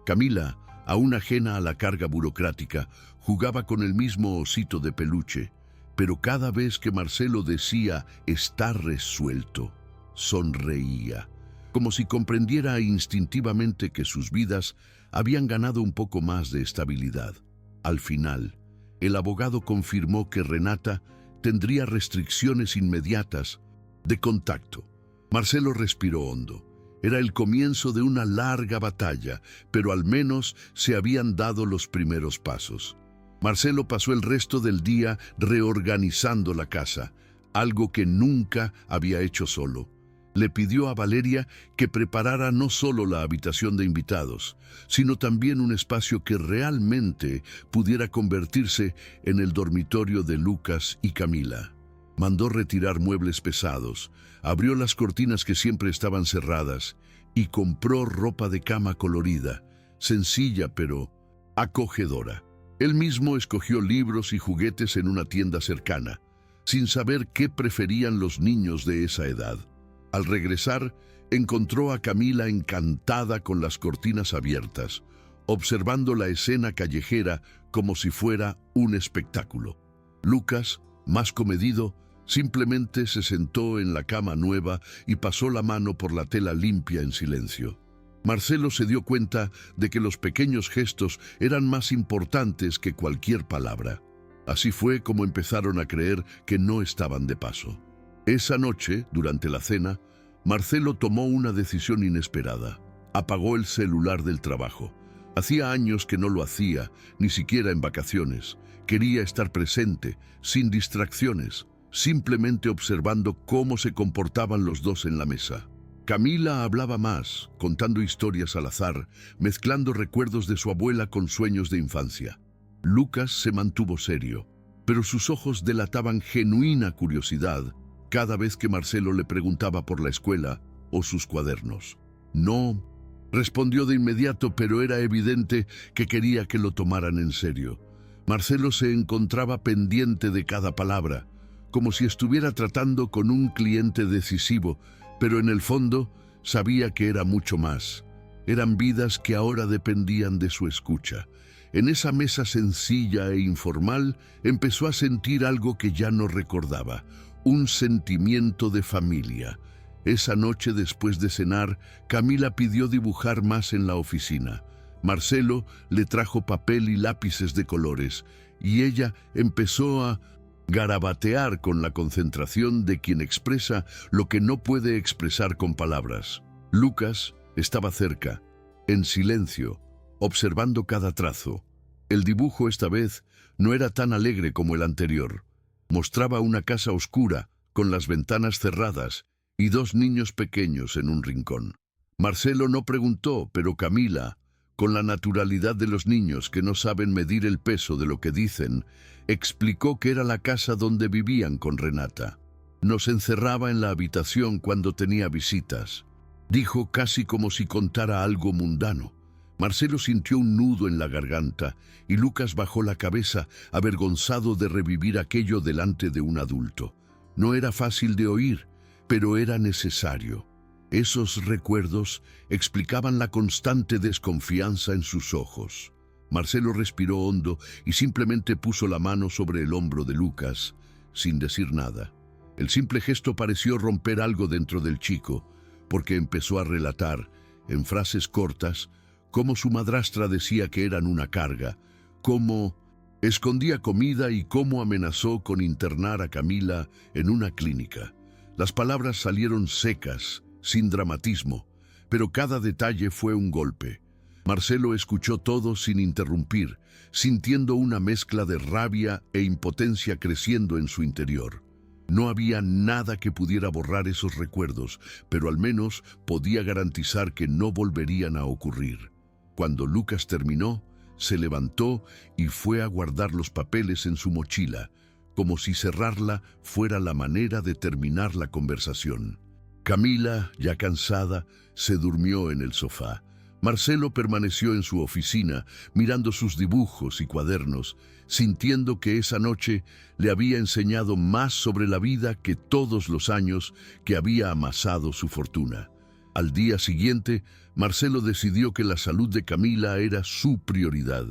Camila, aún ajena a la carga burocrática, jugaba con el mismo osito de peluche, pero cada vez que Marcelo decía «está resuelto», sonreía, como si comprendiera instintivamente que sus vidas habían ganado un poco más de estabilidad. Al final, el abogado confirmó que Renata tendría restricciones inmediatas de contacto. Marcelo respiró hondo. Era el comienzo de una larga batalla, pero al menos se habían dado los primeros pasos. Marcelo pasó el resto del día reorganizando la casa, algo que nunca había hecho solo. Le pidió a Valeria que preparara no solo la habitación de invitados, sino también un espacio que realmente pudiera convertirse en el dormitorio de Lucas y Camila. Mandó retirar muebles pesados, abrió las cortinas que siempre estaban cerradas y compró ropa de cama colorida, sencilla pero acogedora. Él mismo escogió libros y juguetes en una tienda cercana, sin saber qué preferían los niños de esa edad. Al regresar, encontró a Camila encantada con las cortinas abiertas, observando la escena callejera como si fuera un espectáculo. Lucas, más comedido, simplemente se sentó en la cama nueva y pasó la mano por la tela limpia en silencio. Marcelo se dio cuenta de que los pequeños gestos eran más importantes que cualquier palabra. Así fue como empezaron a creer que no estaban de paso. Esa noche, durante la cena, Marcelo tomó una decisión inesperada. Apagó el celular del trabajo. Hacía años que no lo hacía, ni siquiera en vacaciones. Quería estar presente, sin distracciones, simplemente observando cómo se comportaban los dos en la mesa. Camila hablaba más, contando historias al azar, mezclando recuerdos de su abuela con sueños de infancia. Lucas se mantuvo serio, pero sus ojos delataban genuina curiosidad cada vez que Marcelo le preguntaba por la escuela o sus cuadernos. No, respondió de inmediato, pero era evidente que quería que lo tomaran en serio. Marcelo se encontraba pendiente de cada palabra, como si estuviera tratando con un cliente decisivo, pero en el fondo sabía que era mucho más. Eran vidas que ahora dependían de su escucha. En esa mesa sencilla e informal empezó a sentir algo que ya no recordaba, un sentimiento de familia. Esa noche, después de cenar, Camila pidió dibujar más en la oficina. Marcelo le trajo papel y lápices de colores, y ella empezó a garabatear con la concentración de quien expresa lo que no puede expresar con palabras. Lucas estaba cerca, en silencio, observando cada trazo. El dibujo esta vez no era tan alegre como el anterior. Mostraba una casa oscura, con las ventanas cerradas, y dos niños pequeños en un rincón. Marcelo no preguntó, pero Camila, con la naturalidad de los niños que no saben medir el peso de lo que dicen, explicó que era la casa donde vivían con Renata. Nos encerraba en la habitación cuando tenía visitas. Dijo casi como si contara algo mundano. Marcelo sintió un nudo en la garganta y Lucas bajó la cabeza, avergonzado de revivir aquello delante de un adulto. No era fácil de oír, pero era necesario. Esos recuerdos explicaban la constante desconfianza en sus ojos. Marcelo respiró hondo y simplemente puso la mano sobre el hombro de Lucas, sin decir nada. El simple gesto pareció romper algo dentro del chico, porque empezó a relatar, en frases cortas, cómo su madrastra decía que eran una carga, cómo escondía comida y cómo amenazó con internar a Camila en una clínica. Las palabras salieron secas, sin dramatismo, pero cada detalle fue un golpe. Marcelo escuchó todo sin interrumpir, sintiendo una mezcla de rabia e impotencia creciendo en su interior. No había nada que pudiera borrar esos recuerdos, pero al menos podía garantizar que no volverían a ocurrir. Cuando Lucas terminó, se levantó y fue a guardar los papeles en su mochila, como si cerrarla fuera la manera de terminar la conversación. Camila, ya cansada, se durmió en el sofá. Marcelo permaneció en su oficina, mirando sus dibujos y cuadernos, sintiendo que esa noche le había enseñado más sobre la vida que todos los años que había amasado su fortuna. Al día siguiente, Marcelo decidió que la salud de Camila era su prioridad.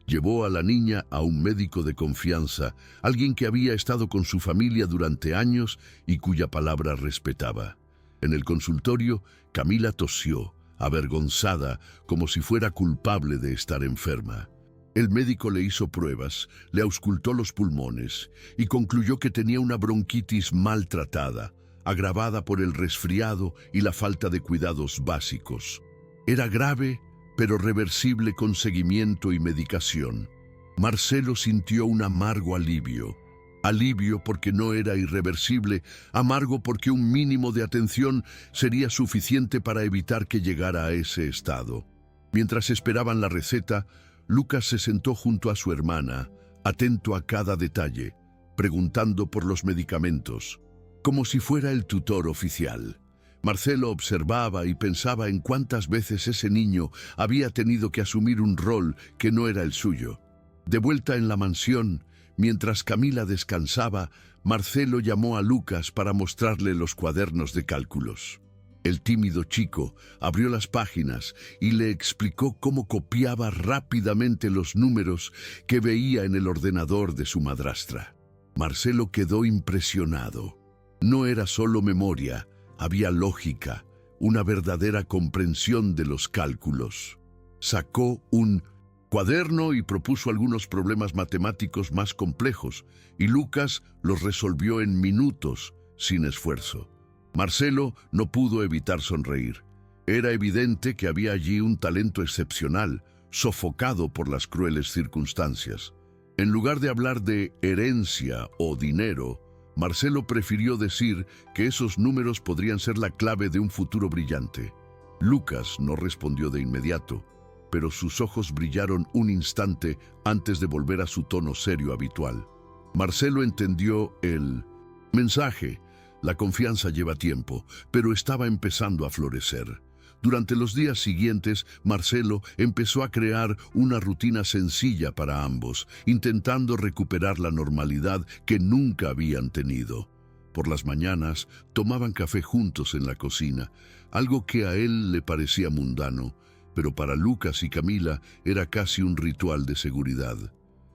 Llevó a la niña a un médico de confianza, alguien que había estado con su familia durante años y cuya palabra respetaba. En el consultorio, Camila tosió, avergonzada, como si fuera culpable de estar enferma. El médico le hizo pruebas, le auscultó los pulmones y concluyó que tenía una bronquitis maltratada, agravada por el resfriado y la falta de cuidados básicos. Era grave, pero reversible con seguimiento y medicación. Marcelo sintió un amargo alivio. Alivio porque no era irreversible, amargo porque un mínimo de atención sería suficiente para evitar que llegara a ese estado. Mientras esperaban la receta, Lucas se sentó junto a su hermana, atento a cada detalle, preguntando por los medicamentos, como si fuera el tutor oficial. Marcelo observaba y pensaba en cuántas veces ese niño había tenido que asumir un rol que no era el suyo. De vuelta en la mansión, mientras Camila descansaba, Marcelo llamó a Lucas para mostrarle los cuadernos de cálculos. El tímido chico abrió las páginas y le explicó cómo copiaba rápidamente los números que veía en el ordenador de su madrastra. Marcelo quedó impresionado. No era solo memoria, había lógica, una verdadera comprensión de los cálculos. Sacó un cuaderno y propuso algunos problemas matemáticos más complejos, y Lucas los resolvió en minutos, sin esfuerzo. Marcelo no pudo evitar sonreír. Era evidente que había allí un talento excepcional, sofocado por las crueles circunstancias. En lugar de hablar de herencia o dinero, Marcelo prefirió decir que esos números podrían ser la clave de un futuro brillante. Lucas no respondió de inmediato, pero sus ojos brillaron un instante antes de volver a su tono serio habitual. Marcelo entendió el mensaje. La confianza lleva tiempo, pero estaba empezando a florecer. Durante los días siguientes, Marcelo empezó a crear una rutina sencilla para ambos, intentando recuperar la normalidad que nunca habían tenido. Por las mañanas, tomaban café juntos en la cocina, algo que a él le parecía mundano, pero para Lucas y Camila era casi un ritual de seguridad.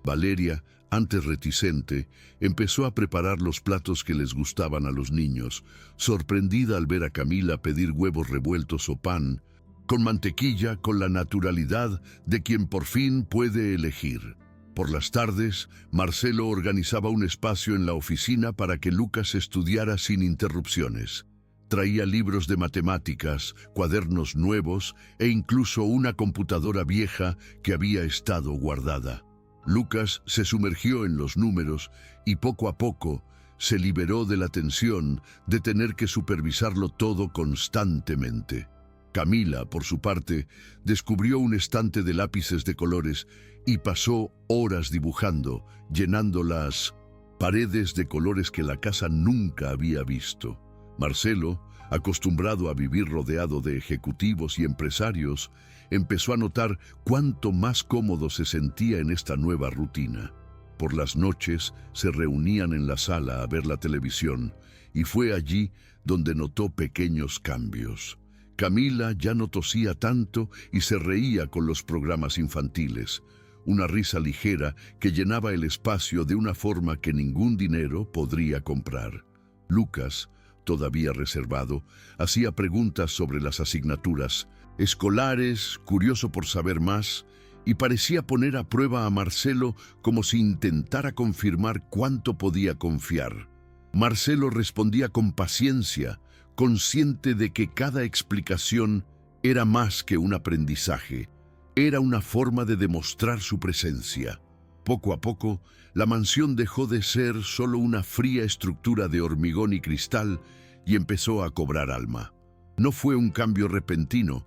Valeria, antes reticente, empezó a preparar los platos que les gustaban a los niños, sorprendida al ver a Camila pedir huevos revueltos o pan, con mantequilla, con la naturalidad de quien por fin puede elegir. Por las tardes, Marcelo organizaba un espacio en la oficina para que Lucas estudiara sin interrupciones. Traía libros de matemáticas, cuadernos nuevos e incluso una computadora vieja que había estado guardada. Lucas se sumergió en los números y poco a poco se liberó de la tensión de tener que supervisarlo todo constantemente. Camila, por su parte, descubrió un estante de lápices de colores y pasó horas dibujando, llenando las paredes de colores que la casa nunca había visto. Marcelo, acostumbrado a vivir rodeado de ejecutivos y empresarios, empezó a notar cuánto más cómodo se sentía en esta nueva rutina. Por las noches se reunían en la sala a ver la televisión y fue allí donde notó pequeños cambios. Camila ya no tosía tanto y se reía con los programas infantiles, una risa ligera que llenaba el espacio de una forma que ningún dinero podría comprar. Lucas, todavía reservado, hacía preguntas sobre las asignaturas escolares, curioso por saber más, y parecía poner a prueba a Marcelo como si intentara confirmar cuánto podía confiar. Marcelo respondía con paciencia, consciente de que cada explicación era más que un aprendizaje, era una forma de demostrar su presencia. Poco a poco, la mansión dejó de ser solo una fría estructura de hormigón y cristal y empezó a cobrar alma. No fue un cambio repentino,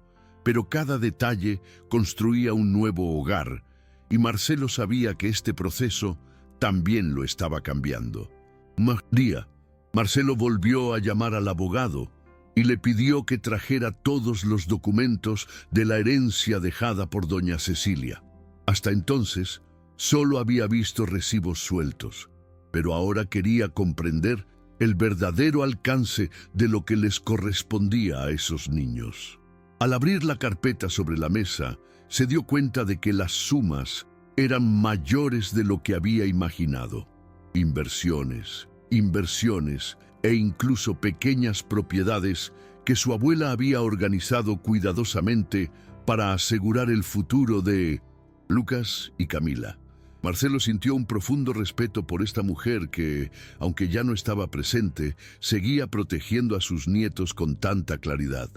pero cada detalle construía un nuevo hogar, y Marcelo sabía que este proceso también lo estaba cambiando. Un día, Marcelo volvió a llamar al abogado y le pidió que trajera todos los documentos de la herencia dejada por doña Cecilia. Hasta entonces, solo había visto recibos sueltos, pero ahora quería comprender el verdadero alcance de lo que les correspondía a esos niños. Al abrir la carpeta sobre la mesa, se dio cuenta de que las sumas eran mayores de lo que había imaginado. Inversiones e incluso pequeñas propiedades que su abuela había organizado cuidadosamente para asegurar el futuro de Lucas y Camila. Marcelo sintió un profundo respeto por esta mujer que, aunque ya no estaba presente, seguía protegiendo a sus nietos con tanta claridad.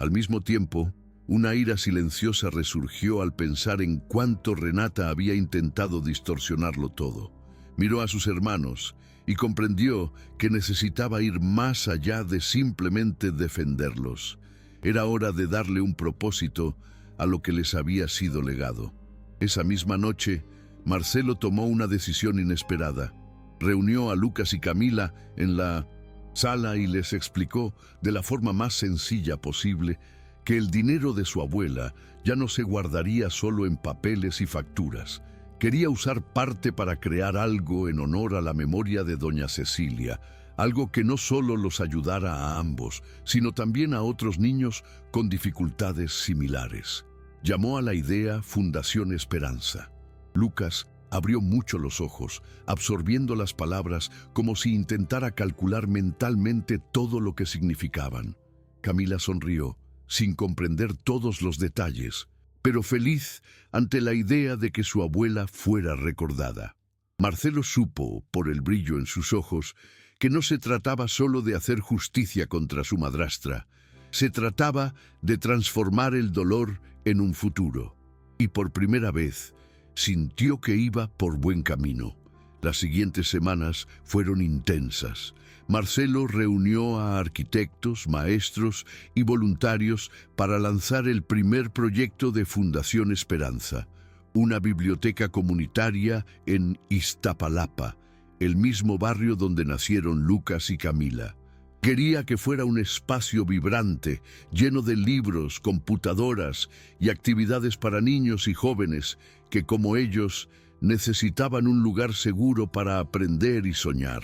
Al mismo tiempo, una ira silenciosa resurgió al pensar en cuánto Renata había intentado distorsionarlo todo. Miró a sus hermanos y comprendió que necesitaba ir más allá de simplemente defenderlos. Era hora de darle un propósito a lo que les había sido legado. Esa misma noche, Marcelo tomó una decisión inesperada. Reunió a Lucas y Camila en la Sala y les explicó de la forma más sencilla posible que el dinero de su abuela ya no se guardaría solo en papeles y facturas. Quería usar parte para crear algo en honor a la memoria de doña Cecilia, algo que no solo los ayudara a ambos, sino también a otros niños con dificultades similares. Llamó a la idea Fundación Esperanza. Lucas abrió mucho los ojos, absorbiendo las palabras como si intentara calcular mentalmente todo lo que significaban. Camila sonrió, sin comprender todos los detalles, pero feliz ante la idea de que su abuela fuera recordada. Marcelo supo, por el brillo en sus ojos, que no se trataba solo de hacer justicia contra su madrastra, se trataba de transformar el dolor en un futuro. Y por primera vez, sintió que iba por buen camino. Las siguientes semanas fueron intensas. Marcelo reunió a arquitectos, maestros y voluntarios para lanzar el primer proyecto de Fundación Esperanza, una biblioteca comunitaria en Iztapalapa, el mismo barrio donde nacieron Lucas y Camila. Quería que fuera un espacio vibrante, lleno de libros, computadoras y actividades para niños y jóvenes que, como ellos, necesitaban un lugar seguro para aprender y soñar.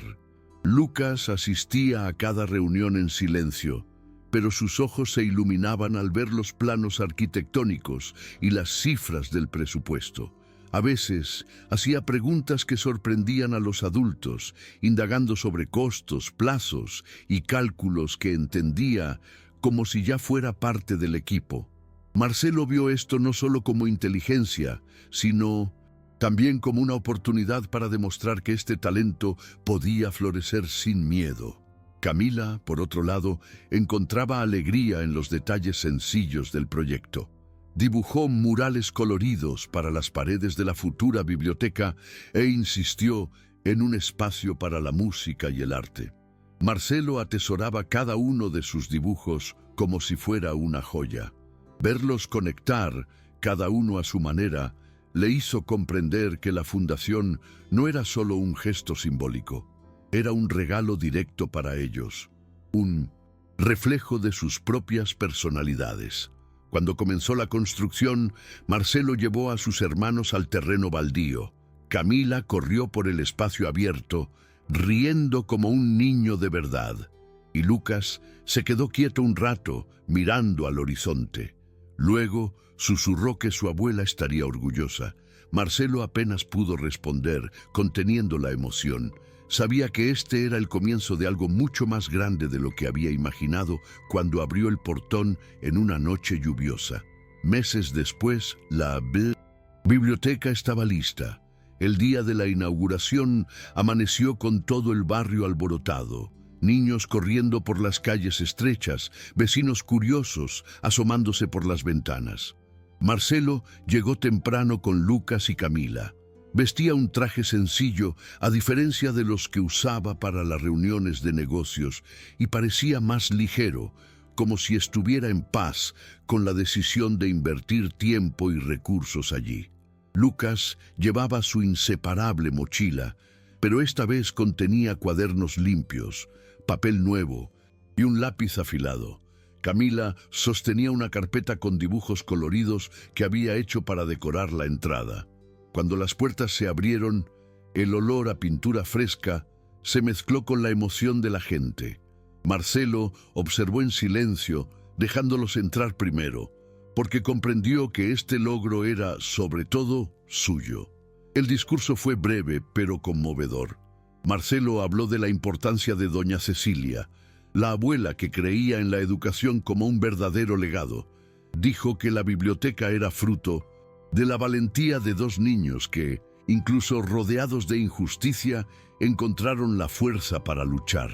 Lucas asistía a cada reunión en silencio, pero sus ojos se iluminaban al ver los planos arquitectónicos y las cifras del presupuesto. A veces hacía preguntas que sorprendían a los adultos, indagando sobre costos, plazos y cálculos que entendía como si ya fuera parte del equipo. Marcelo vio esto no solo como inteligencia, sino también como una oportunidad para demostrar que este talento podía florecer sin miedo. Camila, por otro lado, encontraba alegría en los detalles sencillos del proyecto. Dibujó murales coloridos para las paredes de la futura biblioteca e insistió en un espacio para la música y el arte. Marcelo atesoraba cada uno de sus dibujos como si fuera una joya. Verlos conectar, cada uno a su manera, le hizo comprender que la fundación no era solo un gesto simbólico, era un regalo directo para ellos, un reflejo de sus propias personalidades. Cuando comenzó la construcción, Marcelo llevó a sus hermanos al terreno baldío. Camila corrió por el espacio abierto, riendo como un niño de verdad, y Lucas se quedó quieto un rato, mirando al horizonte. Luego susurró que su abuela estaría orgullosa. Marcelo apenas pudo responder, conteniendo la emoción. Sabía que este era el comienzo de algo mucho más grande de lo que había imaginado cuando abrió el portón en una noche lluviosa. Meses después, la biblioteca estaba lista. El día de la inauguración amaneció con todo el barrio alborotado. Niños corriendo por las calles estrechas, vecinos curiosos asomándose por las ventanas. Marcelo llegó temprano con Lucas y Camila. Vestía un traje sencillo, a diferencia de los que usaba para las reuniones de negocios, y parecía más ligero, como si estuviera en paz con la decisión de invertir tiempo y recursos allí. Lucas llevaba su inseparable mochila, pero esta vez contenía cuadernos limpios, papel nuevo y un lápiz afilado. Camila sostenía una carpeta con dibujos coloridos que había hecho para decorar la entrada. Cuando las puertas se abrieron, el olor a pintura fresca se mezcló con la emoción de la gente. Marcelo observó en silencio, dejándolos entrar primero, porque comprendió que este logro era, sobre todo, suyo. El discurso fue breve, pero conmovedor. Marcelo habló de la importancia de doña Cecilia, la abuela que creía en la educación como un verdadero legado. Dijo que la biblioteca era fruto de la valentía de dos niños que, incluso rodeados de injusticia, encontraron la fuerza para luchar.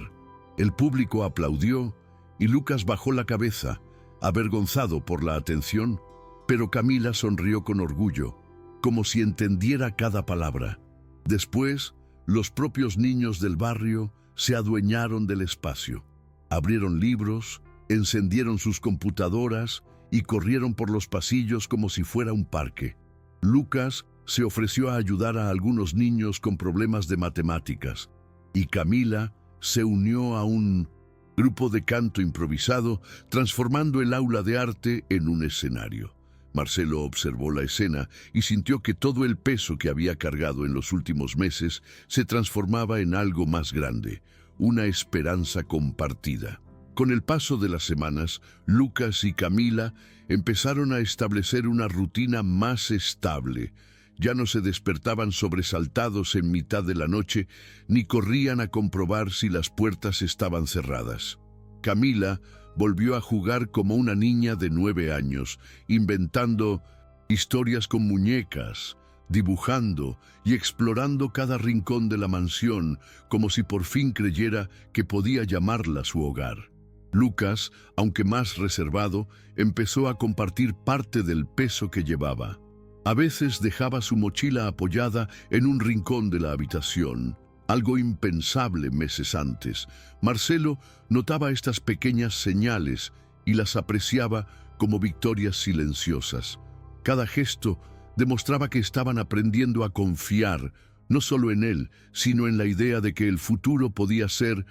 El público aplaudió y Lucas bajó la cabeza, avergonzado por la atención, pero Camila sonrió con orgullo, como si entendiera cada palabra. Después, los propios niños del barrio se adueñaron del espacio. Abrieron libros, encendieron sus computadoras y corrieron por los pasillos como si fuera un parque. Lucas se ofreció a ayudar a algunos niños con problemas de matemáticas y Camila se unió a un grupo de canto improvisado, transformando el aula de arte en un escenario. Marcelo observó la escena y sintió que todo el peso que había cargado en los últimos meses se transformaba en algo más grande, una esperanza compartida. Con el paso de las semanas, Lucas y Camila empezaron a establecer una rutina más estable. Ya no se despertaban sobresaltados en mitad de la noche, ni corrían a comprobar si las puertas estaban cerradas. Camila volvió a jugar como una niña de 9 años, inventando historias con muñecas, dibujando y explorando cada rincón de la mansión, como si por fin creyera que podía llamarla su hogar. Lucas, aunque más reservado, empezó a compartir parte del peso que llevaba. A veces dejaba su mochila apoyada en un rincón de la habitación, algo impensable meses antes. Marcelo notaba estas pequeñas señales y las apreciaba como victorias silenciosas. Cada gesto demostraba que estaban aprendiendo a confiar, no solo en él, sino en la idea de que el futuro podía ser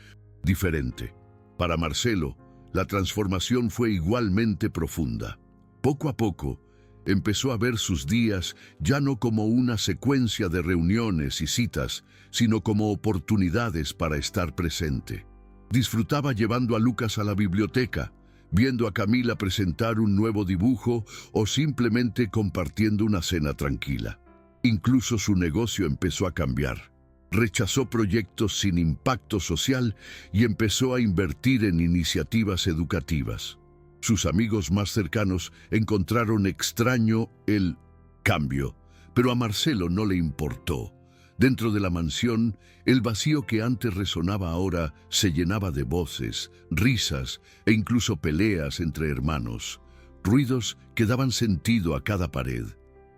diferente. Para Marcelo, la transformación fue igualmente profunda. Poco a poco, empezó a ver sus días ya no como una secuencia de reuniones y citas, sino como oportunidades para estar presente. Disfrutaba llevando a Lucas a la biblioteca, viendo a Camila presentar un nuevo dibujo o simplemente compartiendo una cena tranquila. Incluso su negocio empezó a cambiar. Rechazó proyectos sin impacto social y empezó a invertir en iniciativas educativas. Sus amigos más cercanos encontraron extraño el cambio, pero a Marcelo no le importó. Dentro de la mansión, el vacío que antes resonaba ahora se llenaba de voces, risas e incluso peleas entre hermanos, ruidos que daban sentido a cada pared.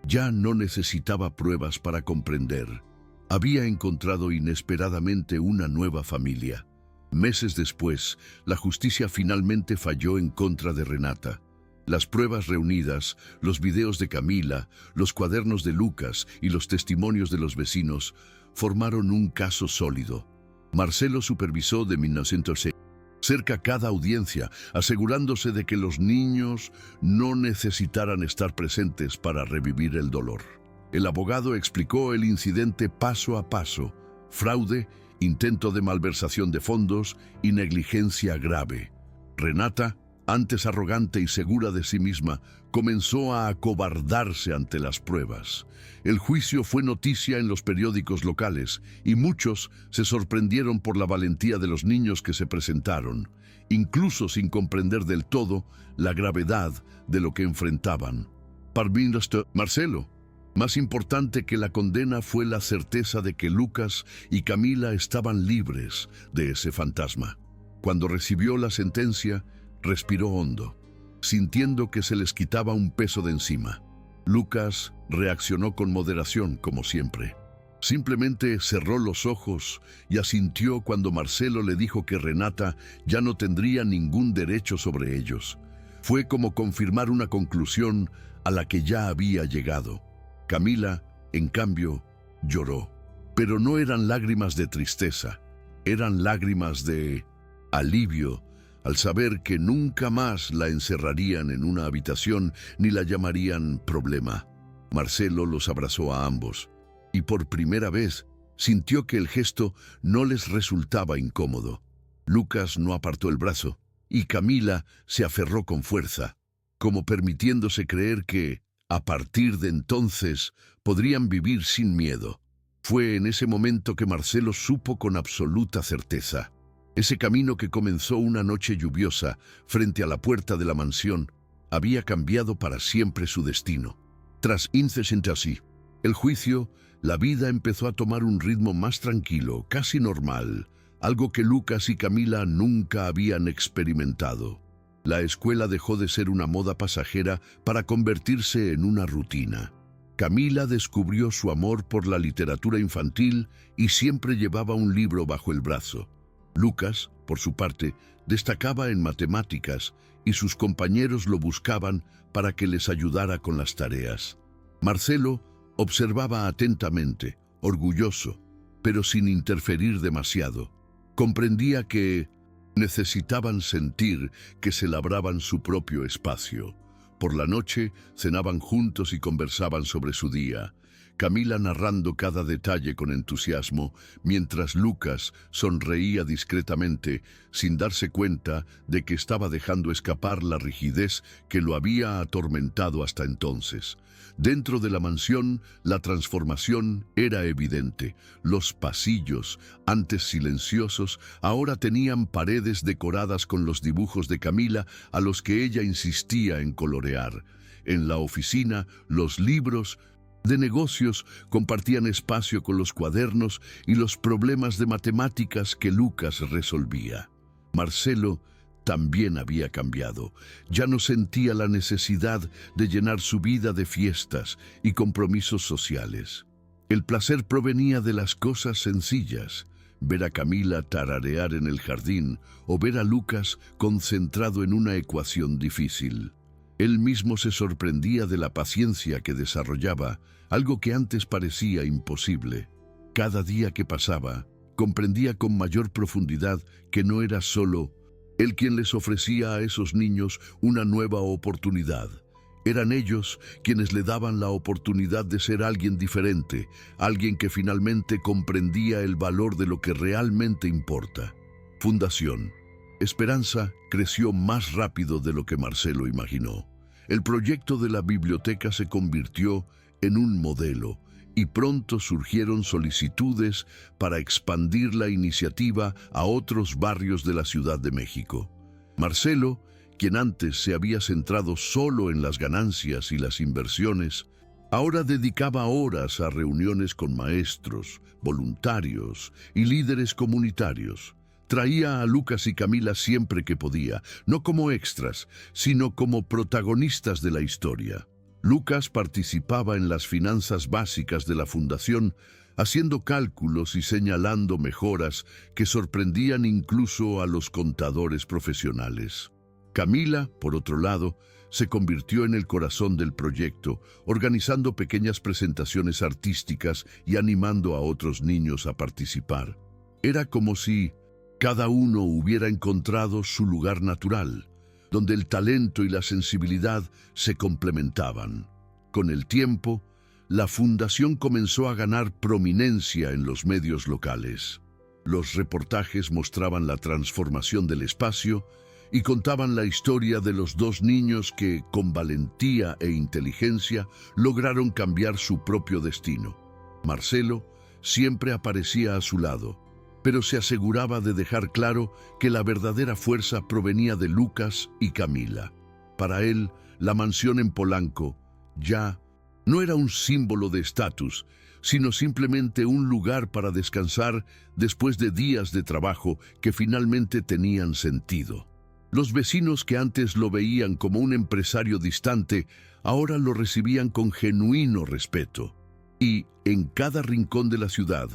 Ya no necesitaba pruebas para comprender. Había encontrado inesperadamente una nueva familia. Meses después, la justicia finalmente falló en contra de Renata. Las pruebas reunidas, los videos de Camila, los cuadernos de Lucas y los testimonios de los vecinos formaron un caso sólido. Marcelo supervisó de 1906 cerca cada audiencia, asegurándose de que los niños no necesitaran estar presentes para revivir el dolor. El abogado explicó el incidente paso a paso: fraude, intento de malversación de fondos y negligencia grave. Renata, antes arrogante y segura de sí misma, comenzó a acobardarse ante las pruebas. El juicio fue noticia en los periódicos locales y muchos se sorprendieron por la valentía de los niños que se presentaron, incluso sin comprender del todo la gravedad de lo que enfrentaban. Para Marcelo, más importante que la condena fue la certeza de que Lucas y Camila estaban libres de ese fantasma. Cuando recibió la sentencia, respiró hondo, sintiendo que se les quitaba un peso de encima. Lucas reaccionó con moderación, como siempre. Simplemente cerró los ojos y asintió cuando Marcelo le dijo que Renata ya no tendría ningún derecho sobre ellos. Fue como confirmar una conclusión a la que ya había llegado. Camila, en cambio, lloró. Pero no eran lágrimas de tristeza, eran lágrimas de alivio al saber que nunca más la encerrarían en una habitación ni la llamarían problema. Marcelo los abrazó a ambos y por primera vez sintió que el gesto no les resultaba incómodo. Lucas no apartó el brazo y Camila se aferró con fuerza, como permitiéndose creer que, a partir de entonces, podrían vivir sin miedo. Fue en ese momento que Marcelo supo con absoluta certeza. Ese camino que comenzó una noche lluviosa frente a la puerta de la mansión había cambiado para siempre su destino. Tras así, el juicio, la vida empezó a tomar un ritmo más tranquilo, casi normal, algo que Lucas y Camila nunca habían experimentado. La escuela dejó de ser una moda pasajera para convertirse en una rutina. Camila descubrió su amor por la literatura infantil y siempre llevaba un libro bajo el brazo. Lucas, por su parte, destacaba en matemáticas y sus compañeros lo buscaban para que les ayudara con las tareas. Marcelo observaba atentamente, orgulloso, pero sin interferir demasiado. Comprendía que necesitaban sentir que se labraban su propio espacio. Por la noche cenaban juntos y conversaban sobre su día, Camila narrando cada detalle con entusiasmo, mientras Lucas sonreía discretamente, sin darse cuenta de que estaba dejando escapar la rigidez que lo había atormentado hasta entonces. Dentro de la mansión, la transformación era evidente. Los pasillos, antes silenciosos, ahora tenían paredes decoradas con los dibujos de Camila a los que ella insistía en colorear. En la oficina, los libros de negocios compartían espacio con los cuadernos y los problemas de matemáticas que Lucas resolvía. Marcelo también había cambiado. Ya no sentía la necesidad de llenar su vida de fiestas y compromisos sociales. El placer provenía de las cosas sencillas: ver a Camila tararear en el jardín o ver a Lucas concentrado en una ecuación difícil. Él mismo se sorprendía de la paciencia que desarrollaba, algo que antes parecía imposible. Cada día que pasaba, comprendía con mayor profundidad que no era solo él quien les ofrecía a esos niños una nueva oportunidad. Eran ellos quienes le daban la oportunidad de ser alguien diferente, alguien que finalmente comprendía el valor de lo que realmente importa. Fundación Esperanza creció más rápido de lo que Marcelo imaginó. El proyecto de la biblioteca se convirtió en un modelo y pronto surgieron solicitudes para expandir la iniciativa a otros barrios de la Ciudad de México. Marcelo, quien antes se había centrado solo en las ganancias y las inversiones, ahora dedicaba horas a reuniones con maestros, voluntarios y líderes comunitarios. Traía a Lucas y Camila siempre que podía, no como extras, sino como protagonistas de la historia. Lucas participaba en las finanzas básicas de la fundación, haciendo cálculos y señalando mejoras que sorprendían incluso a los contadores profesionales. Camila, por otro lado, se convirtió en el corazón del proyecto, organizando pequeñas presentaciones artísticas y animando a otros niños a participar. Era como si cada uno hubiera encontrado su lugar natural, donde el talento y la sensibilidad se complementaban. Con el tiempo, la fundación comenzó a ganar prominencia en los medios locales. Los reportajes mostraban la transformación del espacio y contaban la historia de los dos niños que, con valentía e inteligencia, lograron cambiar su propio destino. Marcelo siempre aparecía a su lado, pero se aseguraba de dejar claro que la verdadera fuerza provenía de Lucas y Camila. Para él, la mansión en Polanco ya no era un símbolo de estatus, sino simplemente un lugar para descansar después de días de trabajo que finalmente tenían sentido. Los vecinos que antes lo veían como un empresario distante, ahora lo recibían con genuino respeto. Y en cada rincón de la ciudad,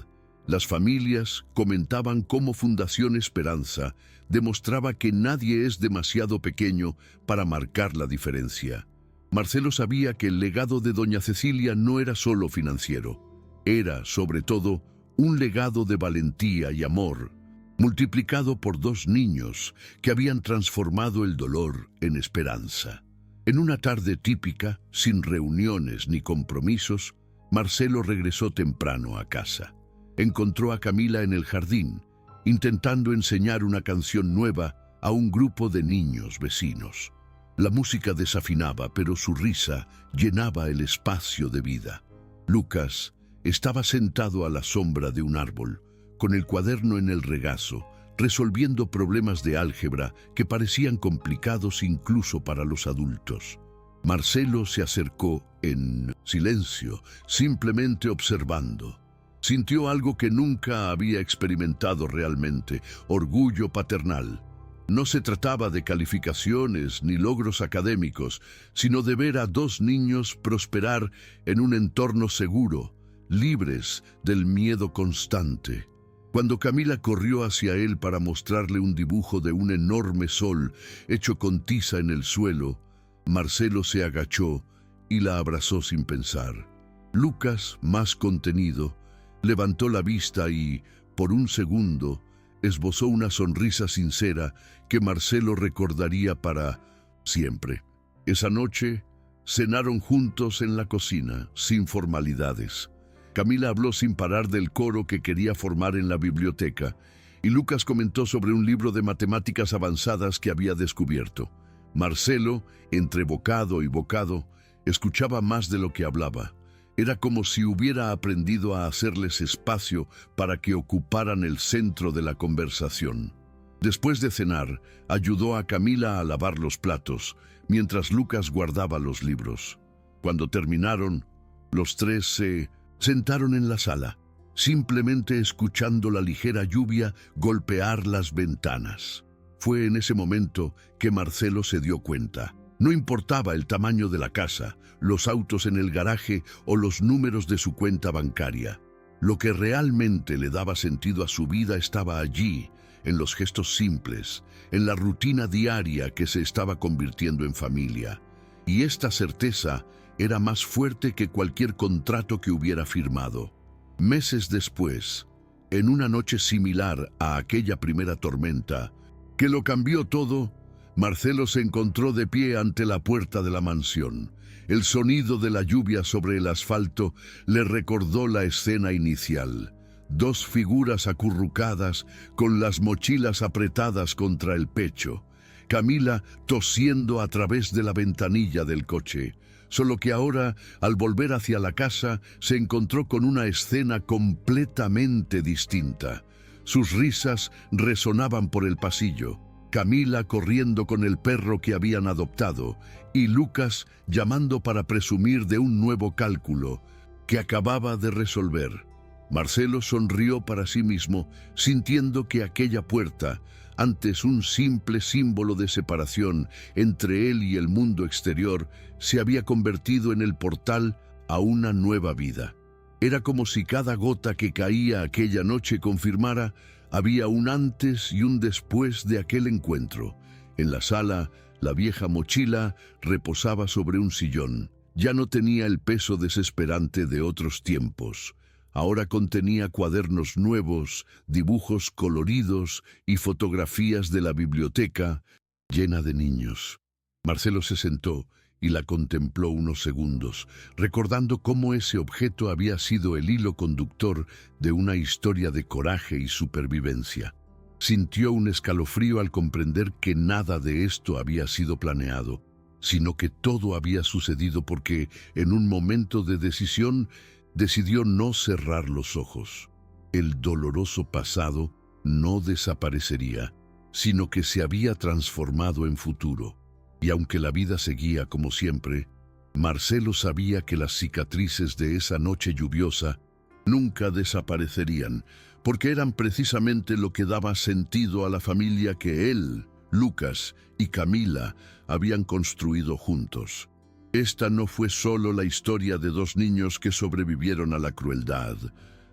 las familias comentaban cómo Fundación Esperanza demostraba que nadie es demasiado pequeño para marcar la diferencia. Marcelo sabía que el legado de doña Cecilia no era solo financiero, era, sobre todo, un legado de valentía y amor, multiplicado por dos niños que habían transformado el dolor en esperanza. En una tarde típica, sin reuniones ni compromisos, Marcelo regresó temprano a casa. Encontró a Camila en el jardín, intentando enseñar una canción nueva a un grupo de niños vecinos. La música desafinaba, pero su risa llenaba el espacio de vida. Lucas estaba sentado a la sombra de un árbol, con el cuaderno en el regazo, resolviendo problemas de álgebra que parecían complicados incluso para los adultos. Marcelo se acercó en silencio, simplemente observando. Sintió algo que nunca había experimentado realmente: orgullo paternal. No se trataba de calificaciones ni logros académicos, sino de ver a dos niños prosperar en un entorno seguro, libres del miedo constante. Cuando Camila corrió hacia él para mostrarle un dibujo de un enorme sol hecho con tiza en el suelo, Marcelo se agachó y la abrazó sin pensar. Lucas, más contenido, levantó la vista y, por un segundo, esbozó una sonrisa sincera que Marcelo recordaría para siempre. Esa noche cenaron juntos en la cocina, sin formalidades. Camila habló sin parar del coro que quería formar en la biblioteca, y Lucas comentó sobre un libro de matemáticas avanzadas que había descubierto. Marcelo, entre bocado y bocado, escuchaba más de lo que hablaba. Era como si hubiera aprendido a hacerles espacio para que ocuparan el centro de la conversación. Después de cenar, ayudó a Camila a lavar los platos, mientras Lucas guardaba los libros. Cuando terminaron, los tres se sentaron en la sala, simplemente escuchando la ligera lluvia golpear las ventanas. Fue en ese momento que Marcelo se dio cuenta. No importaba el tamaño de la casa, los autos en el garaje o los números de su cuenta bancaria. Lo que realmente le daba sentido a su vida estaba allí, en los gestos simples, en la rutina diaria que se estaba convirtiendo en familia. Y esta certeza era más fuerte que cualquier contrato que hubiera firmado. Meses después, en una noche similar a aquella primera tormenta, que lo cambió todo, Marcelo se encontró de pie ante la puerta de la mansión. El sonido de la lluvia sobre el asfalto le recordó la escena inicial. Dos figuras acurrucadas, con las mochilas apretadas contra el pecho. Camila tosiendo a través de la ventanilla del coche. Solo que ahora, al volver hacia la casa, se encontró con una escena completamente distinta. Sus risas resonaban por el pasillo. Camila corriendo con el perro que habían adoptado y Lucas llamando para presumir de un nuevo cálculo que acababa de resolver. Marcelo sonrió para sí mismo, sintiendo que aquella puerta, antes un simple símbolo de separación entre él y el mundo exterior, se había convertido en el portal a una nueva vida. Era como si cada gota que caía aquella noche confirmara: había un antes y un después de aquel encuentro. En la sala, la vieja mochila reposaba sobre un sillón. Ya no tenía el peso desesperante de otros tiempos. Ahora contenía cuadernos nuevos, dibujos coloridos y fotografías de la biblioteca llena de niños. Marcelo se sentó y la contempló unos segundos, recordando cómo ese objeto había sido el hilo conductor de una historia de coraje y supervivencia. Sintió un escalofrío al comprender que nada de esto había sido planeado, sino que todo había sucedido porque, en un momento de decisión, decidió no cerrar los ojos. El doloroso pasado no desaparecería, sino que se había transformado en futuro. Y aunque la vida seguía como siempre, Marcelo sabía que las cicatrices de esa noche lluviosa nunca desaparecerían, porque eran precisamente lo que daba sentido a la familia que él, Lucas y Camila habían construido juntos. Esta no fue solo la historia de dos niños que sobrevivieron a la crueldad.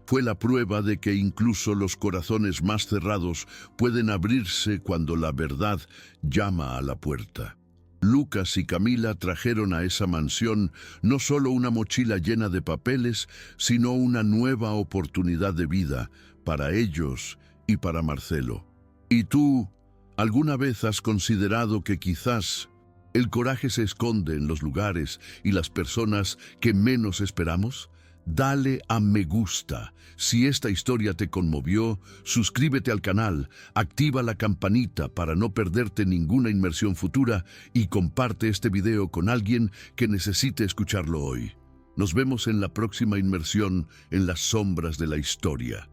Fue la prueba de que incluso los corazones más cerrados pueden abrirse cuando la verdad llama a la puerta. Lucas y Camila trajeron a esa mansión no solo una mochila llena de papeles, sino una nueva oportunidad de vida para ellos y para Marcelo. ¿Y tú, alguna vez has considerado que quizás el coraje se esconde en los lugares y las personas que menos esperamos? Dale a me gusta. Si esta historia te conmovió, suscríbete al canal, activa la campanita para no perderte ninguna inmersión futura y comparte este video con alguien que necesite escucharlo hoy. Nos vemos en la próxima inmersión en las sombras de la historia.